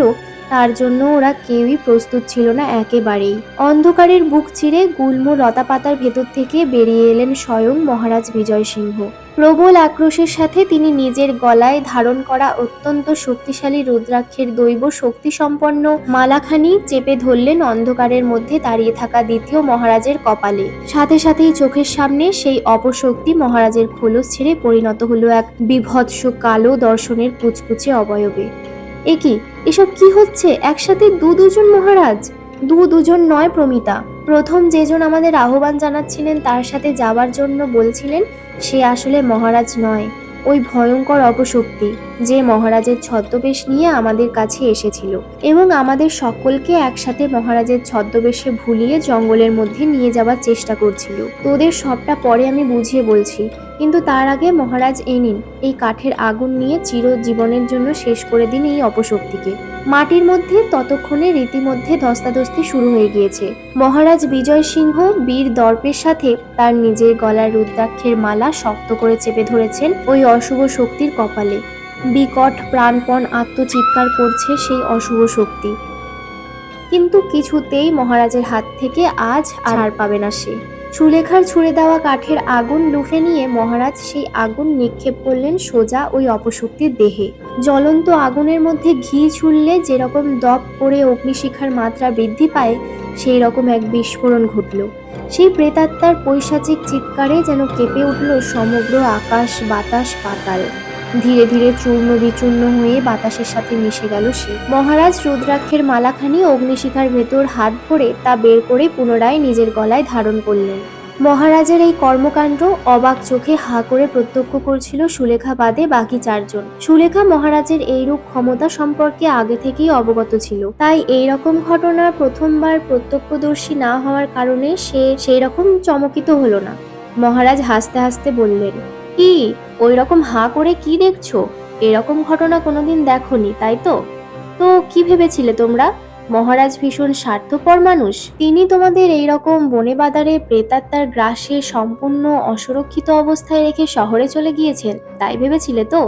তার জন্য ওরা কেউই প্রস্তুত ছিল না একেবারেই। অন্ধকারের বুক চিরে গুল্ম লতাপাতার ভেতর থেকে বেরিয়ে এলেন স্বয়ং মহারাজ বিজয় সিংহ। প্রবল আক্রোশের সাথে তিনি নিজের গলায় ধারণ করা অত্যন্ত শক্তিশালী রুদ্রাক্ষের দৈব শক্তি সম্পন্ন মালাখানি চেপে ধরলেন অন্ধকারের মধ্যে দাঁড়িয়ে থাকা দ্বিতীয় মহারাজের কপালে। সাথে সাথেই চোখের সামনে সেই অপশক্তি মহারাজের খোলস ছেড়ে পরিণত হলো এক বিভৎস কালো দর্শনের কুচকুচে অবয়বে। একি, এসব কি হচ্ছে? একসাথে দুজন মহারাজ? দুজন নয় প্রমিতা। প্রথম যেজন আমাদের আহ্বান জানাচ্ছিলেন তার সাথে যাবার জন্য বলছিলেন সে আসলে মহারাজ নয়, ওই ভয়ঙ্কর অপশক্তি যে মহারাজের ছদ্মবেশ নিয়ে আমাদের কাছে এসেছিল এবং আমাদের সকলকে একসাথে মহারাজের ছদ্মবেশে ভুলিয়ে জঙ্গলের মধ্যে নিয়ে যাওয়ার চেষ্টা করছিল। তোদের সবটা পরে আমি বুঝিয়ে বলছি, কিন্তু তার আগে মহারাজ এই নিন, এই কাঠের আগুন নিয়ে চিরজীবনের জন্য শেষ করে দিন এই অপশক্তিকে। মাটির মধ্যে ততক্ষণে রীতিমধ্যে ধস্তাধস্তি শুরু হয়ে গিয়েছে। মহারাজ বিজয় সিংহ বীর দর্পের সাথে তার নিজের গলার রুদ্রাক্ষের মালা শক্ত করে চেপে ধরেছেন ওই অশুভ শক্তির কপালে। বিকট প্রাণপণ আত্মচিৎকার করছে সেই অশুভ শক্তি, কিন্তু কিছুতেই মহারাজের হাত থেকে আজ ছাড় পাবে না সে। সুলেখার ছুঁড়ে দেওয়া কাঠের আগুন লুফে নিয়ে মহারাজ সেই আগুন নিক্ষেপ করলেন সোজা ওই অপশক্তির দেহে। জ্বলন্ত আগুনের মধ্যে ঘি ছুঁড়লে যেরকম দপ করে অগ্নিশিখার মাত্রা বৃদ্ধি পায় সেই রকম এক বিস্ফোরণ ঘটল। সেই প্রেতাত্মার পৈশাচিক চিৎকারে যেন কেঁপে উঠল সমগ্র আকাশ, বাতাস, পাতাল। ধীরে ধীরে চূর্ণ বিচূর্ণ হয়ে বাতাসের সাথে মিশে গেল সে। মহারাজ রুদ্রাক্ষের মালাখানি অগ্নিশিখার ভেতর হাত ভরে তা বের করে পুনরায় নিজের গলায় ধারণ করলেন। মহারাজের এই কর্মকাণ্ড অবাক চোখে হা করে প্রত্যক্ষ করছিল সুলেখা বাদে বাকি চারজন। সুলেখা মহারাজের এইরূপ ক্ষমতা সম্পর্কে আগে থেকেই অবগত ছিল, তাই এই রকম ঘটনার প্রথমবার প্রত্যক্ষদর্শী না হওয়ার কারণে সে সেই রকম চমকিত হলো না। মহারাজ হাসতে হাসতে বললেন, কি ওই রকম হাঁ করে কি দেখছো? এরকম ঘটনা কোনোদিন দেখোনি তাই তো? তো কি ভেবেছিলে তোমরা? মহারাজ ভীষণ স্বার্থপর মানুষ, তিনি তোমাদের এইরকম বনে বাদারে প্রেতাত্মার গ্রাসে সম্পূর্ণ অসুরক্ষিত অবস্থায় রেখে শহরে চলে গিয়েছেন তাই ভেবেছিলে তো?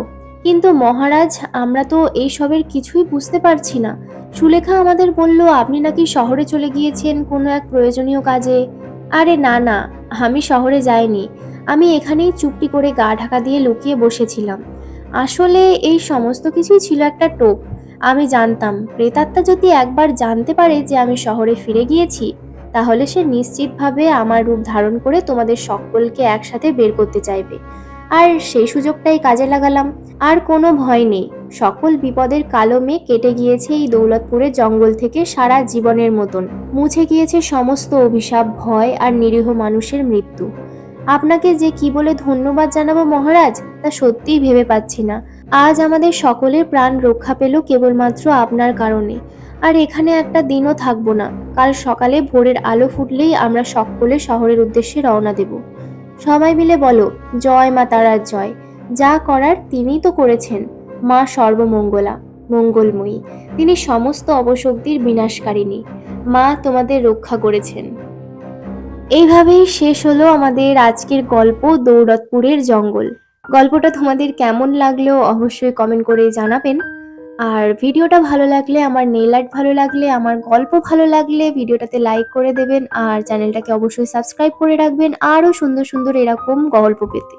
কিন্তু মহারাজ, আমরা তো এই সবের কিছুই বুঝতে পারছি না। সুলেখা আমাদের বলল আপনি নাকি শহরে চলে গিয়েছেন কোনো এক প্রয়োজনীয় কাজে। আরে না না, আমি শহরে যাইনি, আমি এখানেই চুপটি করে গা ঢাকা দিয়ে লুকিয়ে বসেছিলাম। আসলে এই সমস্ত কিছুই ছিল একটা টোপ। আমি জানতাম প্রেতাত্মা যদি একবার জানতে পারে যে আমি শহরে ফিরে গিয়েছি তাহলে সে নিশ্চিতভাবে আমার রূপ ধারণ করে তোমাদের সকলকে একসাথে বের করতে চাইবে, আর সেই সুযোগটাই কাজে লাগালাম। আর কোনো ভয় নেই, সকল বিপদের কালো মেঘ কেটে গিয়েছে এই দৌলতপুরের জঙ্গল থেকে সারা জীবনের মতন। মুছে গিয়েছে সমস্ত অভিশাপ, ভয় আর নিরীহ মানুষের মৃত্যু। আপনাকে যে কি বলে ধন্যবাদ জানাবো মহারাজ তা সত্যিই ভেবে পাচ্ছি না। আজ আমাদের সকলের প্রাণ রক্ষা পেল কেবলমাত্র আপনার কারণে। আর এখানে একটা দিনও থাকবো না, কাল সকালে ভোরের আলো ফুটলেই আমরা সকলে শহরের উদ্দেশ্যে রওনা দেব। সবাই মিলে বলো, জয় মা তারার জয়। যা করার তিনিই তো করেছেন। মা সর্বমঙ্গলা, মঙ্গলময়ী, তিনি সমস্ত অপশক্তির বিনাশকারিণী। মা তোমাদের রক্ষা করেছেন। এইভাবেই শেষ হলো আমাদের আজকের গল্প দৌলতপুরের জঙ্গল। গল্পটা তোমাদের কেমন লাগলো অবশ্যই কমেন্ট করে জানাবেন। আর ভিডিওটা ভালো লাগলে, আমার নেল আর্ট ভালো লাগলে, আমার গল্প ভালো লাগলে ভিডিওটাতে লাইক করে দেবেন আর চ্যানেলটাকে অবশ্যই সাবস্ক্রাইব করে রাখবেন আরো সুন্দর সুন্দর এরকম গল্প পেতে।